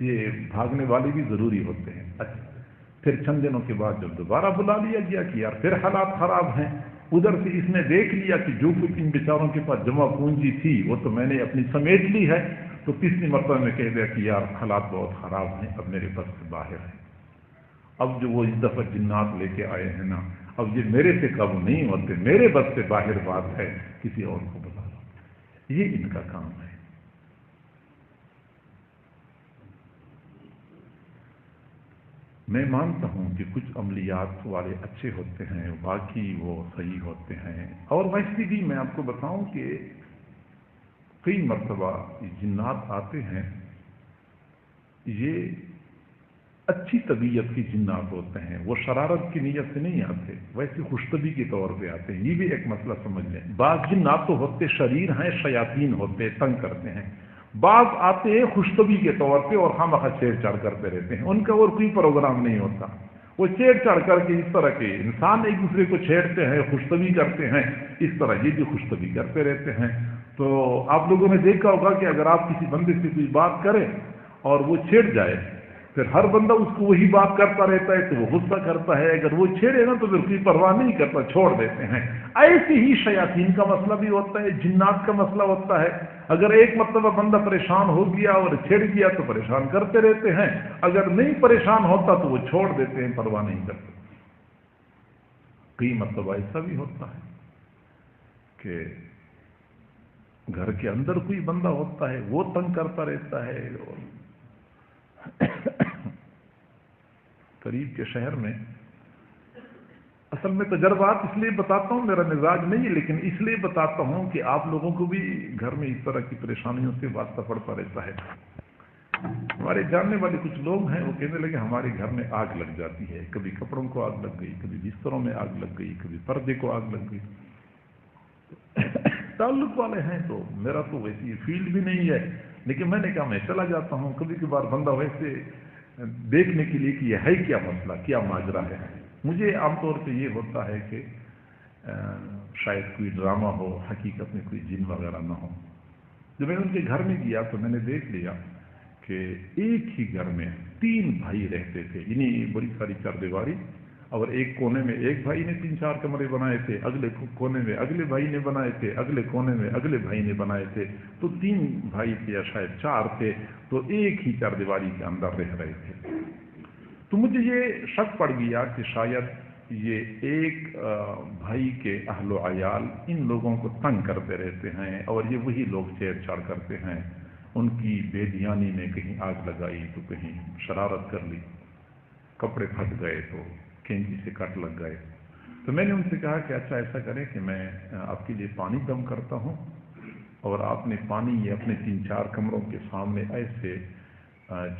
یہ بھاگنے والے بھی ضروری ہوتے ہیں۔ اچھا پھر چند دنوں کے بعد جب دوبارہ بلا لیا گیا کہ یار پھر حالات خراب ہیں، ادھر سے اس نے دیکھ لیا کہ جو کچھ ان بیچاروں کے پاس جمع پونجی تھی وہ تو میں نے اپنی سمیٹ لی ہے، تو تیسری مرتبہ میں کہہ دیا کہ یار حالات بہت خراب ہیں، اب میرے بس سے باہر ہے، اب جو وہ اس دفعہ جنات لے کے آئے ہیں نا، اب یہ میرے سے قابو نہیں ہوتے، میرے بس سے باہر بات ہے، کسی اور کو بتا دو۔ یہ ان کا کام ہے۔ میں مانتا ہوں کہ کچھ عملیات والے اچھے ہوتے ہیں، واقعی وہ صحیح ہوتے ہیں، اور ویسے بھی میں آپ کو بتاؤں کہ کئی مرتبہ جنات آتے ہیں، یہ اچھی طبیعت کی جنات ہوتے ہیں، وہ شرارت کی نیت سے نہیں آتے، ویسے خوش طبی کے طور پہ آتے ہیں۔ یہ بھی ایک مسئلہ سمجھ لیں، بعض جنات تو ہوتے شریر ہیں، شیاطین ہوتے، تنگ کرتے ہیں، بعض آتے ہیں خوش طبی کے طور پہ اور خواہ چھیڑ چھاڑ کرتے رہتے ہیں، ان کا اور کوئی پروگرام نہیں ہوتا، وہ چھیڑ چھاڑ کر کے اس طرح کے انسان ایک دوسرے کو چھیڑتے ہیں، خوش طبی کرتے ہیں، اس طرح یہ بھی خوش طبی کرتے رہتے ہیں۔ تو آپ لوگوں نے دیکھا ہوگا کہ اگر آپ کسی بندے سے کوئی بات کریں اور وہ چھیڑ جائے، پھر ہر بندہ اس کو وہی بات کرتا رہتا ہے تو وہ غصہ کرتا ہے، اگر وہ چھیڑے نا تو پھر کوئی پرواہ نہیں کرتا، چھوڑ دیتے ہیں۔ ایسے ہی شیاطین کا مسئلہ بھی ہوتا ہے، جنات کا مسئلہ ہوتا ہے، اگر ایک مرتبہ بندہ پریشان ہو گیا اور چھیڑ گیا تو پریشان کرتے رہتے ہیں، اگر نہیں پریشان ہوتا تو وہ چھوڑ دیتے ہیں، پرواہ نہیں کرتے۔ کئی مرتبہ ایسا بھی ہوتا ہے کہ گھر کے اندر کوئی بندہ ہوتا ہے، وہ تنگ کرتا رہتا ہے، اور قریب کے شہر میں، اصل میں تجربات اس لیے بتاتا ہوں، میرا مزاج نہیں ہے، لیکن اس لیے بتاتا ہوں کہ آپ لوگوں کو بھی گھر میں اس طرح کی پریشانیوں سے واسطہ پڑتا رہتا ہے۔ ہمارے جاننے والے کچھ لوگ ہیں، وہ کہنے لگے ہمارے گھر میں آگ لگ جاتی ہے، کبھی کپڑوں کو آگ لگ گئی، کبھی بستروں میں آگ لگ گئی، کبھی پردے کو آگ لگ گئی۔ تعلق والے ہیں تو میرا تو ویسی فیلڈ بھی نہیں ہے، لیکن میں نے کہا میں چلا جاتا ہوں، کبھی کبھار بندہ ویسے دیکھنے کے لیے کہ یہ ہے کیا مسئلہ، کیا ماجرا ہے۔ مجھے عام طور پہ یہ ہوتا ہے کہ شاید کوئی ڈرامہ ہو، حقیقت میں کوئی جن وغیرہ نہ ہو۔ جب میں ان کے گھر میں گیا تو میں نے دیکھ لیا کہ ایک ہی گھر میں 3 بھائی رہتے تھے، یعنی بڑی ساری چاردیواری، اور ایک کونے میں ایک بھائی نے 3-4 کمرے بنائے تھے، اگلے کونے میں اگلے بھائی نے بنائے تھے، اگلے کونے میں اگلے بھائی نے بنائے تھے، تو 3 بھائی تھے یا شاید 4 تھے، تو ایک ہی چاردیواری کے اندر رہ رہے تھے۔ تو مجھے یہ شک پڑ گیا کہ شاید یہ ایک بھائی کے اہل و عیال ان لوگوں کو تنگ کرتے رہتے ہیں، اور یہ وہی لوگ چھیڑ چھاڑ کرتے ہیں، ان کی بے دھیانی میں کہیں آگ لگائی تو کہیں شرارت کر لی، کپڑے پھٹ گئے تو کینچی سے کٹ لگ گئے۔ تو میں نے ان سے کہا کہ اچھا ایسا کریں کہ میں آپ کے لیے پانی دم کرتا ہوں، اور آپ نے پانی یہ اپنے 3-4 کمروں کے سامنے ایسے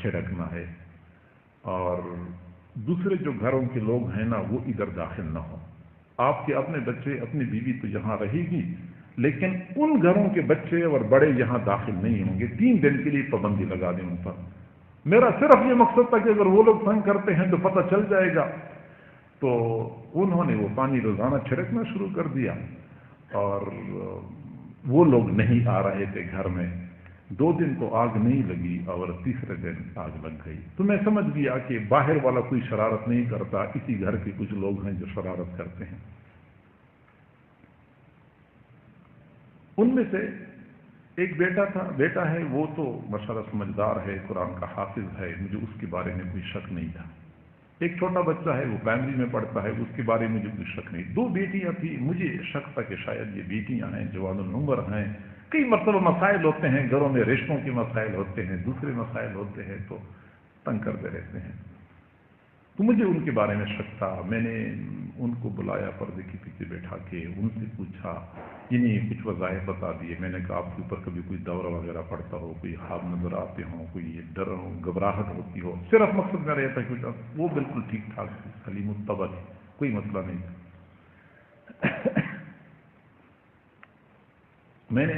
چھڑکنا ہے، اور دوسرے جو گھروں کے لوگ ہیں نا وہ ادھر داخل نہ ہوں. آپ کے اپنے بچے اپنی بیوی تو یہاں رہے گی، لیکن ان گھروں کے بچے اور بڑے یہاں داخل نہیں ہوں گے. 3 دن کے لیے پابندی لگا دیں ان پر. میرا صرف یہ مقصد تھا کہ اگر وہ لوگ تنگ کرتے ہیں تو پتہ چل جائے گا. تو انہوں نے وہ پانی روزانہ چھڑکنا شروع کر دیا اور وہ لوگ نہیں آ رہے تھے گھر میں. 2 دن تو آگ نہیں لگی اور تیسرے دن آگ لگ گئی. تو میں سمجھ گیا کہ باہر والا کوئی شرارت نہیں کرتا، اسی گھر کے کچھ لوگ ہیں جو شرارت کرتے ہیں. ان میں سے ایک بیٹا ہے، وہ تو ماشاءاللہ سمجھدار ہے، قرآن کا حافظ ہے، مجھے اس کے بارے میں کوئی شک نہیں تھا. ایک چھوٹا بچہ ہے، وہ پرائمری میں پڑھتا ہے، اس کے بارے میں مجھے کوئی شک نہیں. 2 بیٹیاں تھیں، مجھے شک تھا کہ شاید یہ بیٹیاں ہیں، جوان العمر ہیں. کئی مرتبہ مسائل ہوتے ہیں گھروں میں، رشتوں کے مسائل ہوتے ہیں، دوسرے مسائل ہوتے ہیں، تو تنگ کرتے رہتے ہیں. تو مجھے ان کے بارے میں شک تھا. میں نے ان کو بلایا، پردے کے پیچھے بیٹھا کے ان سے پوچھا، انہیں کچھ وظائف بتا دیے. میں نے کہا آپ کے اوپر کبھی کوئی دورہ وغیرہ پڑتا ہو، کوئی خواب نظر آتے ہوں، کوئی ڈر گھبراہٹ ہوتی ہو. صرف مقصد میرا یہ تھا کہ وہ بالکل ٹھیک ٹھاک سلیم الطبع، کوئی مسئلہ نہیں تھا. میں نے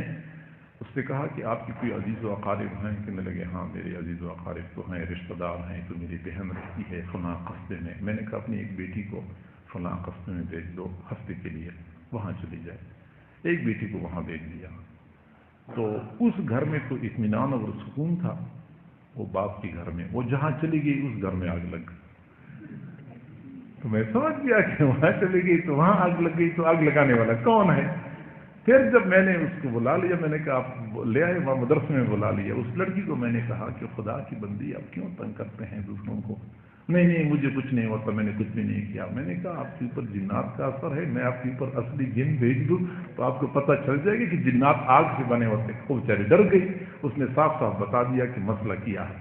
اس سے کہا کہ آپ کی کوئی عزیز و اقارب ہیں؟ کہ میں لگے ہاں میرے عزیز و اقارب تو ہیں، رشتہ دار ہیں. تو میری بہن رہتی ہے فلاں قصبے میں. میں نے کہا اپنی ایک بیٹی کو فلاں قصبے میں بھیج دو، ہفتے کے لیے وہاں چلی جائے. ایک بیٹی کو وہاں بھیج دیا. تو اس گھر میں تو اطمینان اور سکون تھا. وہ باپ کے گھر میں، وہ جہاں چلی گئی اس گھر میں آگ لگ گئی. تو میں سمجھ گیا کہ وہاں چلی گئی تو وہاں آگ لگ گئی، تو آگ لگانے والا کون ہے؟ پھر جب میں نے اس کو بلا لیا، میں نے کہا آپ لے آئے، وہاں مدرسے میں بلا لیا. اس لڑکی کو میں نے کہا کہ خدا کی بندی آپ کیوں تنگ کرتے ہیں دوسروں کو؟ نہیں مجھے کچھ نہیں ہوتا، میں نے کچھ بھی نہیں کیا. میں نے کہا آپ کے اوپر جنات کا اثر ہے، میں آپ کے اوپر اصلی جن بھیج دوں تو آپ کو پتہ چل جائے گا کہ جنات آگ سے بنے ہوتے. وہ بیچاری ڈر گئی. اس نے صاف صاف بتا دیا کہ مسئلہ کیا ہے.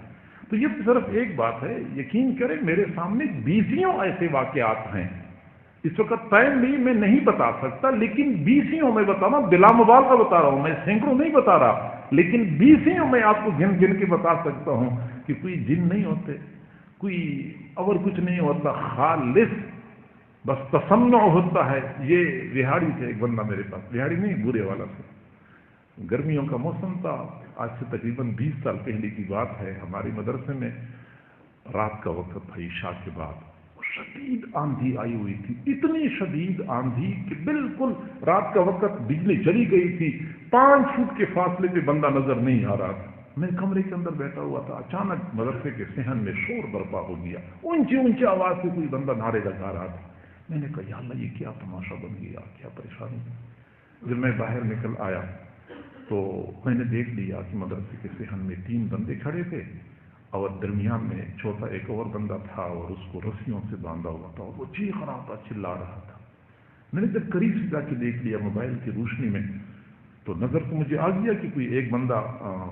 تو یہ صرف ایک بات ہے، یقین کریں میرے سامنے 20 ایسے واقعات ہیں. اس وقت ٹائم میں نہیں بتا سکتا، لیکن 20 میں بتا رہا ہوں، بلا مبالغہ بتا رہا ہوں. میں سینکڑوں نہیں بتا رہا، لیکن 20 میں آپ کو گن کے بتا سکتا ہوں کہ کوئی جن نہیں ہوتے، کوئی اور کچھ نہیں ہوتا، خالص بس تصنع ہوتا ہے. یہ رہاڑی سے ایک بندہ میرے پاس، رہاڑی نہیں بورے والا سے، گرمیوں کا موسم تھا، آج سے تقریباً 20 سال پہلے کی بات ہے. ہمارے مدرسے میں رات کا وقت تھا، عشاء کے بعد شدید آندھی آئی ہوئی تھی. اتنی شدید آندھی کہ بالکل رات کا وقت بجلی چلی گئی تھی. 5 فٹ کے فاصلے پہ بندہ نظر نہیں آ رہا تھا. میں کمرے کے اندر بیٹھا ہوا تھا، اچانک مدرسے کے صحن میں شور برپا ہو گیا. اونچی آواز سے کوئی بندہ نعرے لگا رہا تھا. میں نے کہا یا اللہ یہ کیا تماشا بن گیا، کیا پریشانی. جب میں باہر نکل آیا تو میں نے دیکھ لیا کہ مدرسے کے صحن میں 3 بندے کھڑے تھے اور درمیان میں چھوٹا ایک اور بندہ تھا اور اس کو رسیوں سے باندھا ہوا تھا اور وہ چیخ رہا تھا، چلا رہا تھا. میں نے جب قریب سے جا کے دیکھ لیا موبائل کی روشنی میں تو نظر تو مجھے آ گیا کہ کوئی ایک بندہ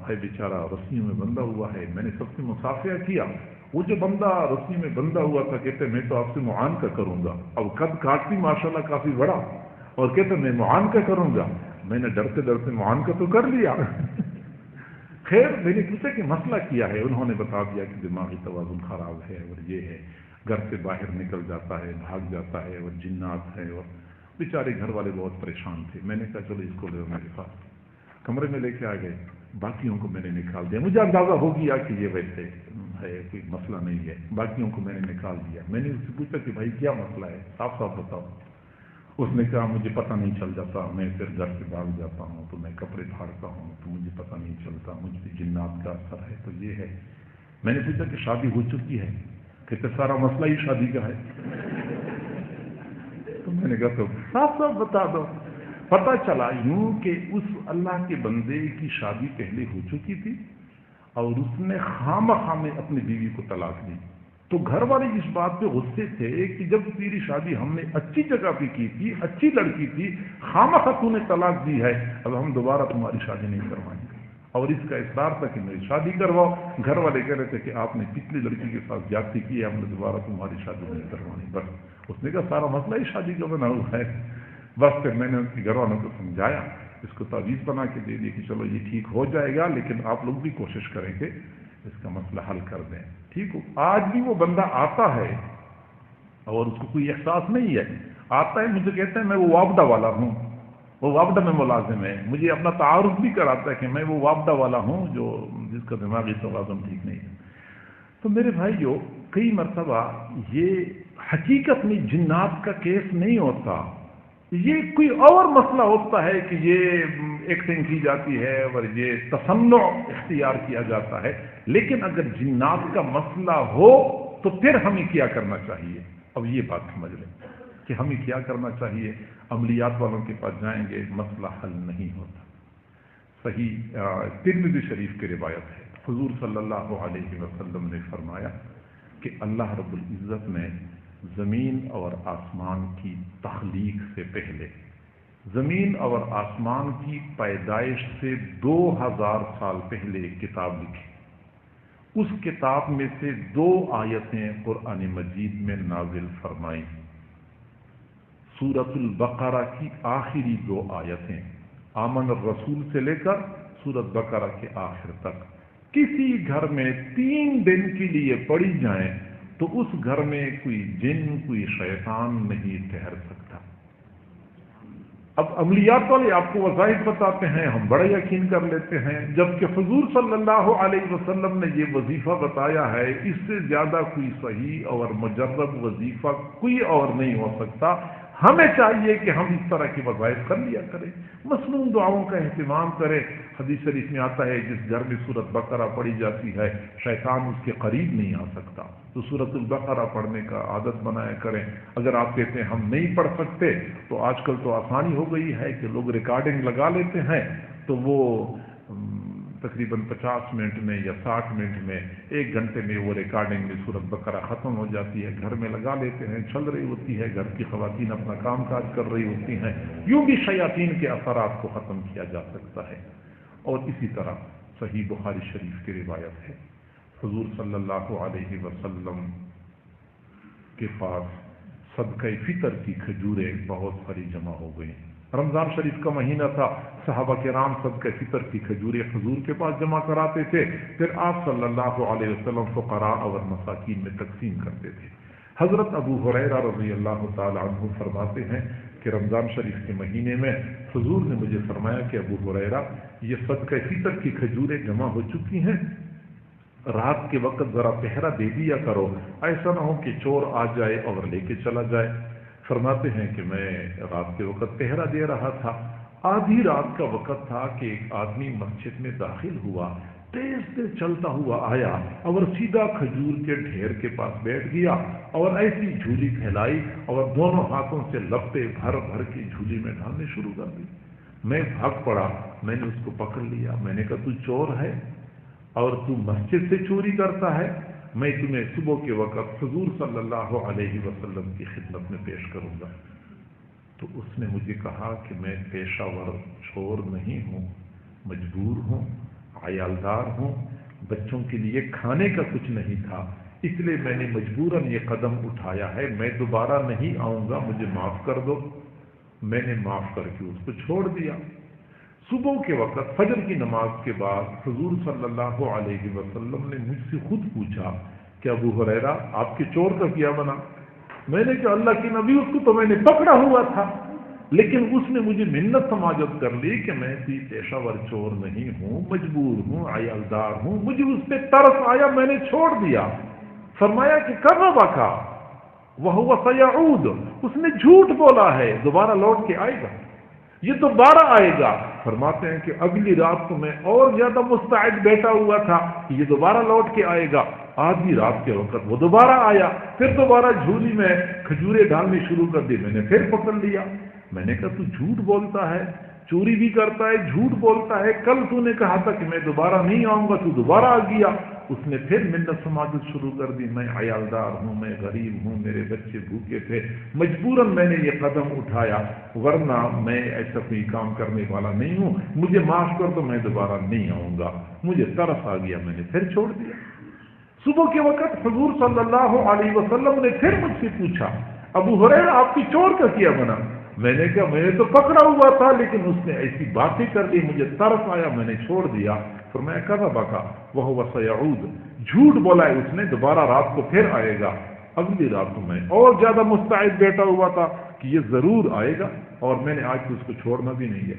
ہے بیچارہ رسیوں میں بندھا ہوا ہے. میں نے سب سے مصافحہ کیا. وہ جو بندہ رسی میں بندھا ہوا تھا کہتے میں تو آپ سے معانقہ کروں گا. اب قد کاٹتی ماشاءاللہ کافی بڑا، اور کہتے میں معانقہ کروں گا. میں نے ڈرتے معانقہ تو کر لیا. خیر میں نے پوچھا کہ مسئلہ کیا ہے. انہوں نے بتا دیا کہ دماغی توازن خراب ہے اور یہ ہے، گھر سے باہر نکل جاتا ہے، بھاگ جاتا ہے اور جنات ہیں. اور بیچارے گھر والے بہت پریشان تھے. میں نے کہا چلو اس کو لے میرے پاس. کمرے میں لے کے آ گئے. باقیوں کو میں نے نکال دیا. مجھے اندازہ ہو گیا کہ یہ ویسے ہے، کوئی مسئلہ نہیں ہے. باقیوں کو میں نے نکال دیا. میں نے اس سے پوچھا کہ بھائی کیا مسئلہ ہے، صاف صاف بتاؤ. اس نے کہا مجھے پتہ نہیں چل جاتا، میں پھر گھر سے بھاگ جاتا ہوں تو میں کپڑے پھاڑتا ہوں تو مجھے پتہ نہیں چلتا، مجھ پہ جنات کا اثر ہے. تو یہ ہے. میں نے پوچھا کہ شادی ہو چکی ہے؟ کہتے سارا مسئلہ ہی شادی کا ہے. تو میں نے کہا تو صاف صاف بتا دو. پتہ چلا یوں کہ اس اللہ کے بندے کی شادی پہلے ہو چکی تھی اور اس نے خواہ اپنی بیوی کو طلاق دی. تو گھر والے اس بات پہ غصے تھے کہ جب تیری شادی ہم نے اچھی جگہ پہ کی تھی، اچھی لڑکی تھی، خواہ تو نے طلاق دی ہے، اب ہم دوبارہ تمہاری شادی نہیں کروائیں گے. اور اس کا اصرار تھا کہ میری شادی کرواؤ. گھر والے کہہ رہے تھے کہ آپ نے پچھلی لڑکی کے ساتھ زیادتی کی ہے، ہم نے دوبارہ تمہاری شادی نہیں کروانی. بس اس نے کہا سارا مسئلہ ہی شادی کا بنا ہوا ہے. بس پھر میں نے ان کے گھر والوں کو سمجھایا، اس کو تعویذ بنا کے دے دی کہ چلو یہ ٹھیک ہو جائے گا، لیکن آپ لوگ بھی کوشش کریں گے اس کا مسئلہ حل کر دیں. ٹھیک ہو, آج بھی وہ بندہ آتا ہے اور اس کو کوئی احساس نہیں ہے, آتا ہے مجھے کہتا ہے میں وہ وابڈا والا ہوں, وہ وابڈا میں ملازم ہے, مجھے اپنا تعارف بھی کراتا ہے کہ میں وہ وابڈا والا ہوں جو جس کا دماغی توازن ٹھیک نہیں ہے. تو میرے بھائیو, کئی مرتبہ یہ حقیقت میں جنات کا کیس نہیں ہوتا, یہ کوئی اور مسئلہ ہوتا ہے کہ یہ ایکٹنگ کی جاتی ہے اور یہ تصنع اختیار کیا جاتا ہے. لیکن اگر جنات کا مسئلہ ہو تو پھر ہمیں کیا کرنا چاہیے؟ اب یہ بات سمجھ لیں کہ ہمیں کیا کرنا چاہیے. عملیات والوں کے پاس جائیں گے, مسئلہ حل نہیں ہوتا. صحیح ترمذی شریف کی روایت ہے, حضور صلی اللہ علیہ وسلم نے فرمایا کہ اللہ رب العزت نے زمین اور آسمان کی تخلیق سے پہلے, زمین اور آسمان کی پیدائش سے 2000 سال پہلے ایک کتاب لکھی. اس کتاب میں سے 2 آیتیں قرآن مجید میں نازل فرمائیں. سورۃ البقرہ کی آخری 2 آیتیں, آمن الرسول سے لے کر سورۃ بقرہ کے آخر تک, کسی گھر میں 3 دن کے لیے پڑھی جائیں تو اس گھر میں کوئی جن, کوئی شیطان نہیں ٹھہر سکتا. اب عملیات والے آپ کو وظائف بتاتے ہیں, ہم بڑا یقین کر لیتے ہیں, جبکہ حضور صلی اللہ علیہ وسلم نے یہ وظیفہ بتایا ہے, اس سے زیادہ کوئی صحیح اور مجرب وظیفہ کوئی اور نہیں ہو سکتا. ہمیں چاہیے کہ ہم اس طرح کے وظائف کر لیا کریں, مصنون دعاؤں کا اہتمام کریں. حدیث شریف میں آتا ہے جس گھر میں سورۃ بقرہ پڑھی جاتی ہے شیطان اس کے قریب نہیں آ سکتا. تو سورۃ البقرہ پڑھنے کا عادت بنایا کریں. اگر آپ کہتے ہیں ہم نہیں پڑھ سکتے, تو آج کل تو آسانی ہو گئی ہے کہ لوگ ریکارڈنگ لگا لیتے ہیں, تو وہ تقریباً 50 منٹ میں یا 60 منٹ میں 1 گھنٹے میں وہ ریکارڈنگ میں سورۃ بقرہ ختم ہو جاتی ہے. گھر میں لگا لیتے ہیں, چل رہی ہوتی ہے, گھر کی خواتین اپنا کام کاج کر رہی ہوتی ہیں. یوں بھی شیاطین کے اثرات کو ختم کیا جا سکتا ہے. اور اسی طرح صحیح بخاری شریف کی روایت ہے, حضور صلی اللہ علیہ وسلم کے پاس صدقہ فطر کی کھجوریں بہت ساری جمع ہو گئی. رمضان شریف کا مہینہ تھا, صحابہ کرام صدقہ فطر کی کھجوریں حضور کے پاس جمع کراتے تھے, پھر آپ صلی اللہ علیہ وسلم فقراء اور مساکین میں تقسیم کرتے تھے. حضرت ابو ہریرہ رضی اللہ تعالی عنہ فرماتے ہیں کہ رمضان شریف کے مہینے میں حضور نے مجھے فرمایا کہ ابو ہریرہ, یہ صدقہ فطر کی کھجوریں جمع ہو چکی ہیں, رات کے وقت ذرا پہرا دے دیا کرو, ایسا نہ ہو کہ چور آ جائے اور لے کے چلا جائے. فرماتے ہیں کہ میں رات کے وقت پہرا دے رہا تھا, آدھی رات کا وقت تھا کہ ایک آدمی مسجد میں داخل ہوا, تیز تیز چلتا ہوا آیا اور سیدھا کھجور کے ڈھیر کے پاس بیٹھ گیا اور ایسی جھولی پھیلائی اور دونوں ہاتھوں سے لپٹے بھر بھر کے جھولی میں ڈالنے شروع کر دی. میں بھاگ پڑا, میں نے اس کو پکڑ لیا, میں نے کہا تو چور ہے اور تو مسجد سے چوری کرتا ہے, میں تمہیں صبح کے وقت حضور صلی اللہ علیہ وسلم کی خدمت میں پیش کروں گا. تو اس نے مجھے کہا کہ میں پیشہ ور چور نہیں ہوں, مجبور ہوں, عیالدار ہوں, بچوں کے لیے کھانے کا کچھ نہیں تھا, اس لیے میں نے مجبوراً یہ قدم اٹھایا ہے, میں دوبارہ نہیں آؤں گا, مجھے معاف کر دو. میں نے معاف کر کے اس کو چھوڑ دیا. صبح کے وقت فجر کی نماز کے بعد حضور صلی اللہ علیہ وسلم نے مجھ سے خود پوچھا کہ ابو ہریرہ آپ کے چور کا کیا بنا؟ میں نے کہا اللہ کے نبی, اس کو تو میں نے پکڑا ہوا تھا, لیکن اس نے مجھے منت سماجت کر لی کہ میں کوئی پیشہ ور چور نہیں ہوں, مجبور ہوں, عیالدار ہوں, مجھے اس پہ ترس آیا, میں نے چھوڑ دیا. فرمایا کہ کربا کا وہو سیعود, اس نے جھوٹ بولا ہے, دوبارہ لوٹ کے آئے گا, یہ دوبارہ آئے گا. فرماتے ہیں کہ اگلی رات کو میں اور زیادہ مستعد بیٹھا ہوا تھا کہ یہ دوبارہ لوٹ کے آئے گا. آدھی رات کے وقت وہ دوبارہ آیا, پھر دوبارہ جھولی میں کھجوریں ڈالنے شروع کر دی, میں نے پھر پکڑ لیا. میں نے کہا تو جھوٹ بولتا ہے, چوری بھی کرتا ہے, جھوٹ بولتا ہے, کل تو نے کہا تھا کہ میں دوبارہ نہیں آؤں گا, تو دوبارہ آ گیا. اس نے پھر منت سماجت شروع کر دی, میں عیالدار ہوں, میں غریب ہوں, میرے بچے بھوکے تھے, مجبوراً میں نے یہ قدم اٹھایا, ورنہ میں ایسا کوئی کام کرنے والا نہیں ہوں, مجھے معاف کر دو, میں دوبارہ نہیں آؤں گا. مجھے ترس آ گیا, میں نے پھر چھوڑ دیا. صبح کے وقت حضور صلی اللہ علیہ وسلم نے پھر مجھ سے پوچھا ابو ہریرہ آپ کی چور کا کیا بنا؟ میں نے کہا میں نے تو پکڑا ہوا تھا لیکن اس نے ایسی باتیں کر لی مجھے ترس آیا میں نے چھوڑ دیا. فرمایا کذبک وہو سیعود, جھوٹ بولا ہے اس نے, دوبارہ رات کو پھر آئے گا. اگلی رات کو میں اور زیادہ مستعد بیٹھا ہوا تھا کہ یہ ضرور آئے گا, اور میں نے آج تو اس کو چھوڑنا بھی نہیں ہے.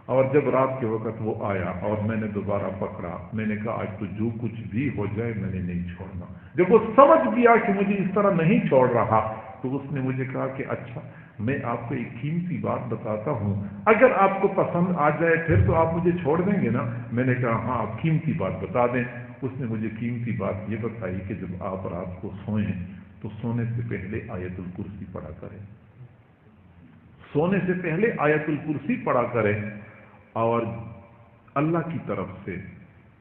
اور جب رات کے وقت وہ آیا اور میں نے دوبارہ پکڑا, میں نے کہا آج تو جو کچھ بھی ہو جائے میں نے نہیں چھوڑنا. جب وہ سمجھ گیا کہ مجھے اس طرح نہیں چھوڑ رہا تو اس نے مجھے کہا کہ اچھا میں آپ کو ایک قیمتی بات بتاتا ہوں, اگر آپ کو پسند آ جائے پھر تو آپ مجھے چھوڑ دیں گے نا. میں نے کہا ہاں آپ قیمتی بات بتا دیں. اس نے مجھے قیمتی بات یہ بتائی کہ جب آپ رات کو سوئیں تو سونے سے پہلے آیت الکرسی پڑھا کریں, سونے سے پہلے آیت الکرسی پڑھا کریں, اور اللہ کی طرف سے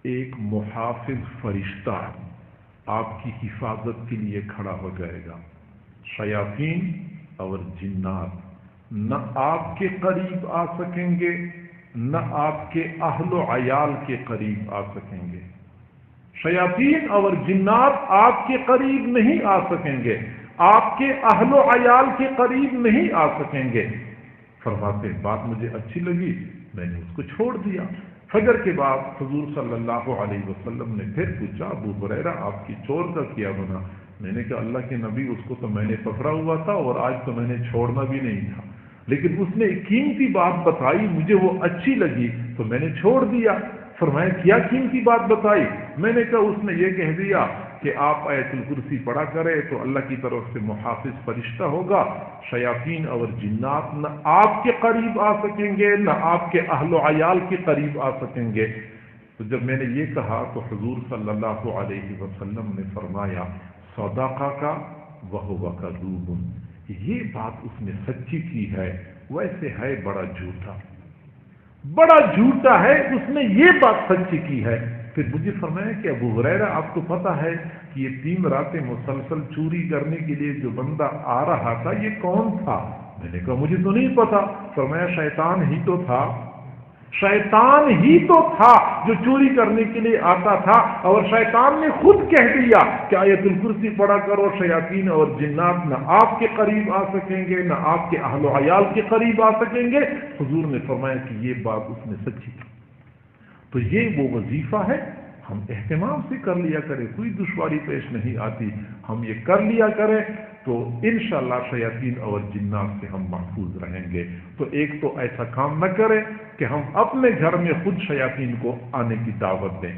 ایک محافظ فرشتہ آپ کی حفاظت کے لیے کھڑا ہو جائے گا. شیاطین اور جنات نہ آپ کے قریب آ سکیں گے نہ آپ کے اہل و عیال کے قریب آ سکیں گے. شیاطین اور جنات آپ کے قریب نہیں آ سکیں گے, آپ کے اہل و عیال کے قریب نہیں آ سکیں گے. فرماتے بات مجھے اچھی لگی, میں نے اس کو چھوڑ دیا. فجر کے بعد حضور صلی اللہ علیہ وسلم نے پھر پوچھا ابو ہریرہ آپ کی چور کا کیا بنا؟ میں نے کہا اللہ کے نبی اس کو تو میں نے پکڑا ہوا تھا اور آج تو میں نے چھوڑنا بھی نہیں تھا, لیکن اس نے ایک قیمتی بات بتائی مجھے وہ اچھی لگی تو میں نے چھوڑ دیا. فرمایا کیا قیمتی بات بتائی؟ میں نے کہا اس نے یہ کہہ دیا کہ آپ آیت الکرسی پڑھا کرے تو اللہ کی طرف سے محافظ فرشتہ ہوگا, شیاطین اور جنات نہ آپ کے قریب آ سکیں گے نہ آپ کے اہل و عیال کے قریب آ سکیں گے. تو جب میں نے یہ کہا تو حضور صلی اللہ علیہ وسلم نے فرمایا صدقک وہو کذوب, یہ بات اس نے سچی کی ہے, ویسے ہے بڑا جھوٹا, بڑا جھوٹا ہے, اس نے یہ بات سچی کی ہے. پھر مجھے فرمایا کہ ابو ہریرہ آپ کو پتا ہے کہ یہ 3 راتیں مسلسل چوری کرنے کے لیے جو بندہ آ رہا تھا یہ کون تھا؟ میں نے کہا مجھے تو نہیں پتا. فرمایا شیطان ہی تو تھا, شیطان ہی تو تھا جو چوری کرنے کے لیے آتا تھا, اور شیطان نے خود کہہ دیا کہ آیت الکرسی پڑھا کرو, شیاطین اور جنات نہ آپ کے قریب آ سکیں گے نہ آپ کے اہل و عیال کے قریب آ سکیں گے. حضور نے فرمایا کہ یہ بات اس نے سچی کی. تو یہ وہ وظیفہ ہے, ہم اہتمام سے کر لیا کریں, کوئی دشواری پیش نہیں آتی, ہم یہ کر لیا کریں تو انشاءاللہ شیاطین اور جنات سے ہم محفوظ رہیں گے. تو ایک تو ایسا کام نہ کریں کہ ہم اپنے گھر میں خود شیاطین کو آنے کی دعوت دیں.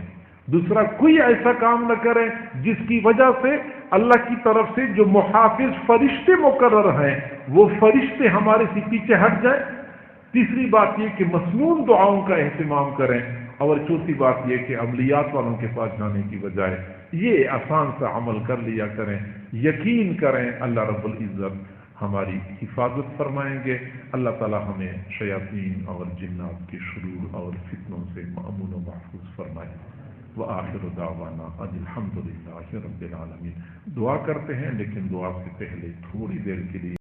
دوسرا کوئی ایسا کام نہ کریں جس کی وجہ سے اللہ کی طرف سے جو محافظ فرشتے مقرر ہیں وہ فرشتے ہمارے سے پیچھے ہٹ جائیں. تیسری بات یہ کہ مسنون دعاؤں کا اہتمام کریں. اور چوتھی بات یہ کہ عملیات والوں کے پاس جانے کی بجائے یہ آسان سا عمل کر لیا کریں. یقین کریں اللہ رب العزت ہماری حفاظت فرمائیں گے. اللہ تعالی ہمیں شیاطین اور جنات کے شرور اور فتنوں سے مأمون و محفوظ فرمائے. وآخر دعوانا ان الحمد للہ رب العالمین. دعا کرتے ہیں لیکن دعا سے پہلے تھوڑی دیر کے لیے